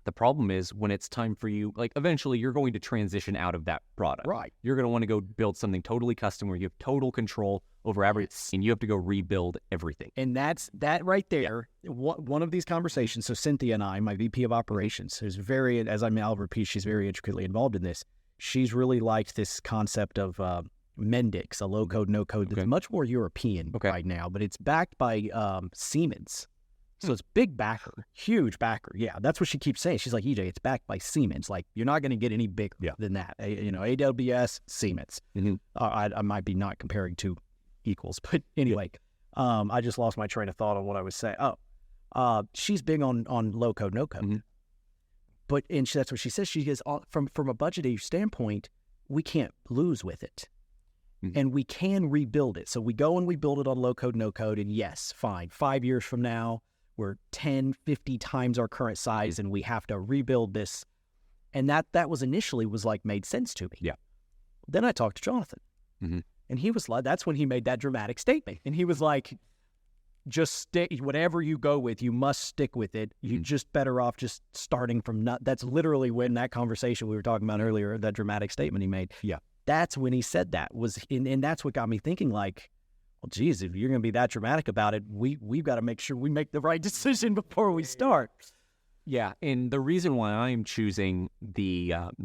the problem is when it's time for you, like eventually you're going to transition out of that product. Right. You're going to want to go build something totally custom where you have total control over everything, and you have to go rebuild everything. And that right there, one of these conversations, so Cynthia and I, my VP of operations, is I'll repeat, she's very intricately involved in this. She's really liked this concept of Mendix, a low code, no code that's much more European right now, but it's backed by Siemens. So it's big backer, huge backer. Yeah, that's what she keeps saying. She's like, EJ, it's backed by Siemens. Like, you're not going to get any bigger than that. AWS, Siemens. I might be not comparing two equals, but anyway, I just lost my train of thought on what I was saying. She's big on low code, no code. But that's what she says. She goes, from a budgeting standpoint, we can't lose with it. And we can rebuild it. So we go and we build it on low code, no code, and yes, fine. 5 years from now, we're 10, 50 times our current size, and we have to rebuild this. And that was initially made sense to me. Yeah. Then I talked to Jonathan, and he was like, that's when he made that dramatic statement. And he was like, just stick, whatever you go with, you must stick with it. You're just better off just starting from that's literally when that conversation we were talking about earlier, that dramatic statement he made. Yeah. That's when he said that and that's what got me thinking, like, well, geez, if you're going to be that dramatic about it, we've got to make sure we make the right decision before we start. Yeah, and the reason why I'm choosing it's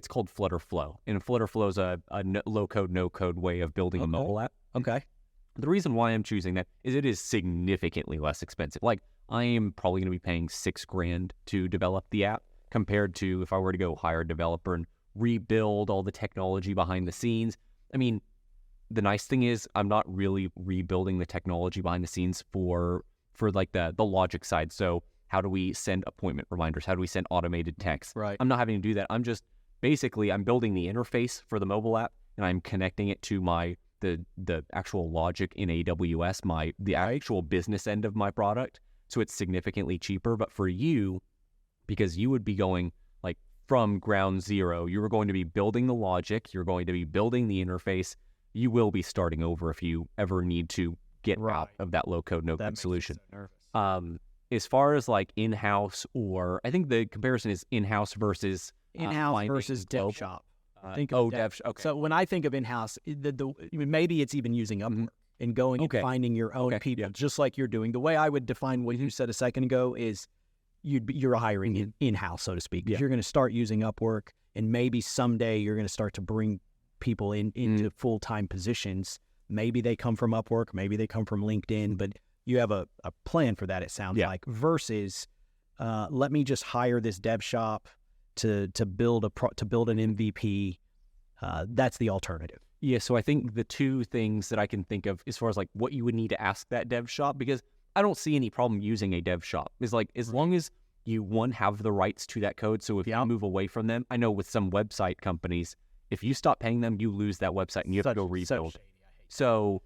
called Flutter Flow, and Flutter Flow is a low code, no code way of building a mobile app. Okay. The reason why I'm choosing that is it is significantly less expensive. Like, I am probably going to be paying $6,000 to develop the app compared to if I were to go hire a developer and rebuild all the technology behind the scenes. I mean, the nice thing is I'm not really rebuilding the technology behind the scenes for like the logic side. So how do we send appointment reminders? How do we send automated text? Right. I'm not having to do that. I'm just I'm building the interface for the mobile app, and I'm connecting it to the actual logic in AWS, the actual business end of my product. So it's significantly cheaper. But for you, because you would be going like from ground zero, you were going to be building the logic, you're going to be building the interface. You will be starting over if you ever need to get out of that low code, no code solution. As far as like in-house, or I think the comparison is in-house versus dev shop. Dev shop. Okay. So when I think of in-house, maybe it's even using Upwork and going and finding your own people, just like you're doing. The way I would define what you said a second ago is you're hiring in-house, so to speak. You're going to start using Upwork, and maybe someday you're going to start to bring people into full-time positions. Maybe they come from Upwork, maybe they come from LinkedIn, but you have a plan for that, it sounds like, versus let me just hire this dev shop to build an MVP. That's the alternative. Yeah, so I think the two things that I can think of as far as like what you would need to ask that dev shop, because I don't see any problem using a dev shop, is like as long as you have the rights to that code. So if you move away from them, I know with some website companies, if you stop paying them, you lose that website and you have to go rebuild. So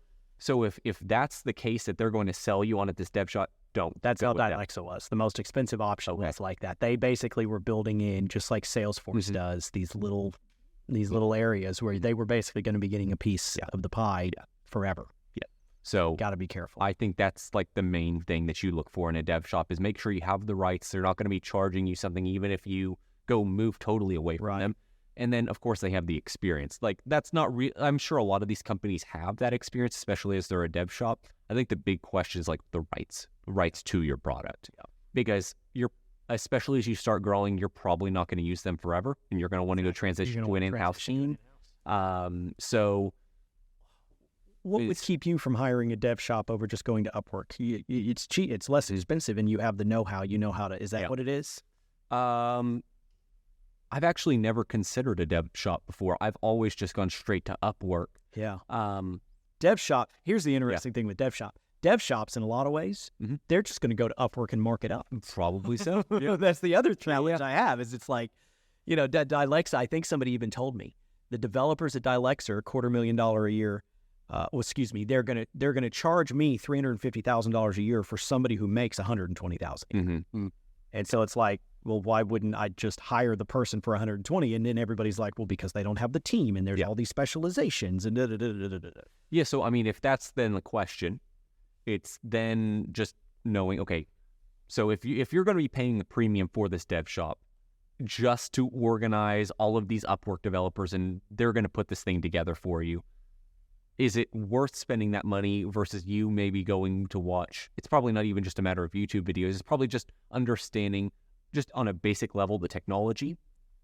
if that's the case that they're going to sell you on at this dev shop, don't. That's how Dylexa was. The most expensive option was like that. They basically were building in, just like Salesforce does, these little areas where they were basically going to be getting a piece of the pie forever. So got to be careful. I think that's like the main thing that you look for in a dev shop is make sure you have the rights. They're not going to be charging you something even if you go move totally away from them. And then, of course, they have the experience. Like, that's not real. I'm sure a lot of these companies have that experience, especially as they're a dev shop. I think the big question is like the rights to your product. Yeah. Because especially as you start growing, you're probably not going to use them forever, and you're going to want to go transition to an in-house team. So what would keep you from hiring a dev shop over just going to Upwork? It's cheap, it's less expensive, and you have the know-how. You know how to. Is that what it is? I've actually never considered a dev shop before. I've always just gone straight to Upwork. Yeah. Dev shop. Here's the interesting thing with dev shop. Dev shops, in a lot of ways, they're just going to go to Upwork and mark it up. Probably so. That's the other challenge I have. Is it's like, Dialexa. I think somebody even told me the developers at Dialexa are $250,000 a year. They're gonna charge me $350,000 a year for somebody who makes $120,000. And so it's like, well, why wouldn't I just hire the person for 120? And then everybody's like, well, because they don't have the team and there's all these specializations and Yeah. So, I mean, if that's then the question, it's then just knowing, okay, so if you're going to be paying the premium for this dev shop just to organize all of these Upwork developers and they're going to put this thing together for you, is it worth spending that money versus you maybe going to watch? It's probably not even just a matter of YouTube videos. It's probably just understanding just on a basic level the technology,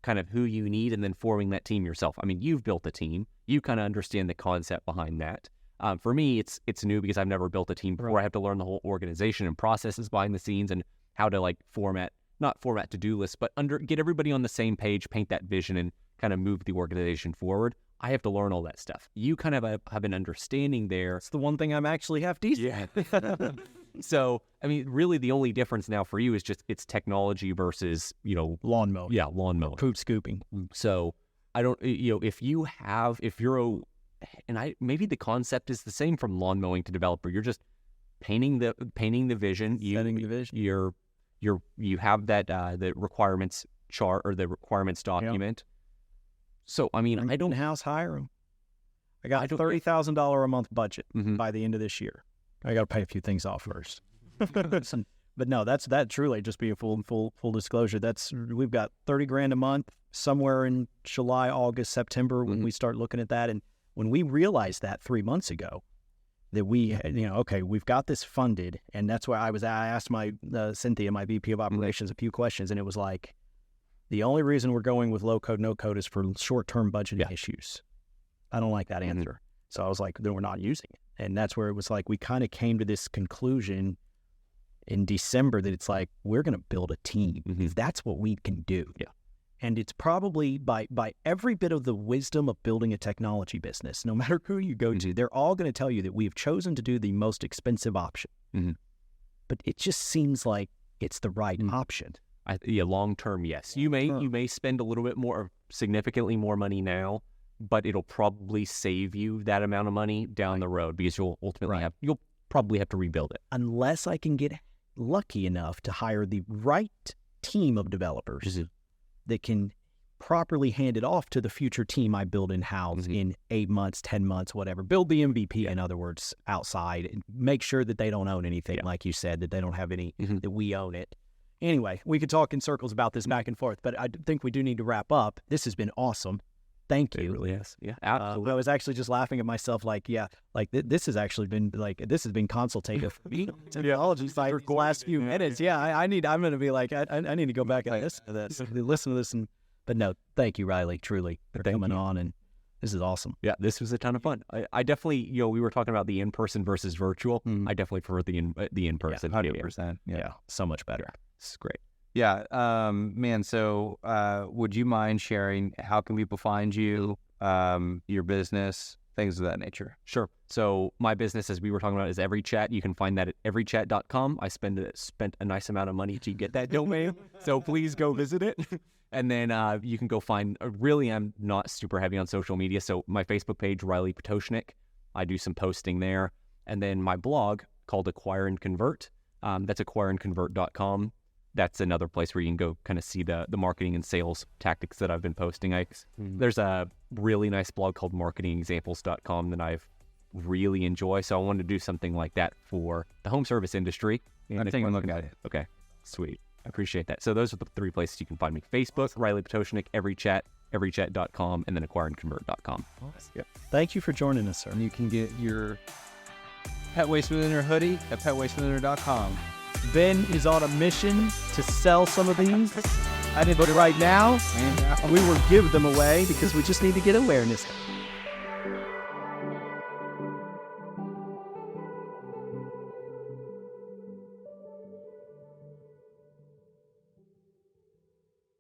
kind of who you need, and then forming that team yourself. I mean, you've built a team. You kind of understand the concept behind that. For me, it's new because I've never built a team before. I have to learn the whole organization and processes behind the scenes and how to like not format to-do lists, but get everybody on the same page, paint that vision, and kind of move the organization forward. I have to learn all that stuff. You kind of have an understanding there. It's the one thing I'm actually half decent. Yeah. So, I mean, really the only difference now for you is just it's technology versus, lawn mowing. Yeah, lawn mowing. Poop scooping. So, I don't, maybe the concept is the same from lawn mowing to developer. You're just painting the vision. Setting the vision. You have that, the requirements chart or the requirements document. Yep. So, I mean, I don't in-house hire them. I got $30,000 a month budget by the end of this year. I got to pay a few things off first. But no, that truly just be a full disclosure. We've got $30,000 a month somewhere in July, August, September when we start looking at that. And when we realized that 3 months ago, that we've got this funded, and that's why I asked my Cynthia, my VP of operations, a few questions, and it was like, the only reason we're going with low code, no code is for short-term budgeting issues. I don't like that answer. So I was like, then we're not using it. And that's where it was like, we kind of came to this conclusion in December that it's like, we're going to build a team. That's what we can do. Yeah. And it's probably by every bit of the wisdom of building a technology business, no matter who you go to, they're all going to tell you that we've chosen to do the most expensive option. But it just seems like it's the right option. Long term, yes. You may spend a little bit more, significantly more money now, but it'll probably save you that amount of money down the road because you'll ultimately you'll probably have to rebuild it. Unless I can get lucky enough to hire the right team of developers that can properly hand it off to the future team I build in-house in 8 months, 10 months, whatever. Build the MVP, in other words, outside, and make sure that they don't own anything, like you said, that they don't have any, that we own it. Anyway, we could talk in circles about this back and forth, but I think we do need to wrap up. This has been awesome. Thank you. It really is. Yeah, absolutely. I was actually just laughing at myself, this has actually been this has been consultative for me. Technology side the last few minutes. Yeah, I'm going to be like, I need to go back and listen to this. But no, thank you, Riley, truly, for coming on, and this is awesome. Yeah, this was a ton of fun. I definitely, we were talking about the in-person versus virtual. I definitely prefer the in-person. 100%. Yeah, so much better. It's great. Yeah, man. So, would you mind sharing how can people find you, your business, things of that nature? Sure. So my business, as we were talking about, is EveryChat. You can find that at everychat.com. I spent a nice amount of money to get that domain, so please go visit it. And then you can go find. Really, I'm not super heavy on social media, so my Facebook page, Riley Potoshnik. I do some posting there, and then my blog called Acquire and Convert. That's acquireandconvert.com. That's another place where you can go kind of see the marketing and sales tactics that I've been posting. There's a really nice blog called marketingexamples.com that I've really enjoy. So I wanted to do something like that for the home service industry. I'm taking a look at it. Okay, sweet. I appreciate that. So those are the 3 places you can find me. Facebook, Riley Potoshnik, everychat.com, and then acquireandconvert.com. Yep. Thank you for joining us, sir. And you can get your Pet Waste Millionaire hoodie at petwastemillionaire.com. Ben is on a mission to sell some of these. But right now, we will give them away because we just need to get awareness.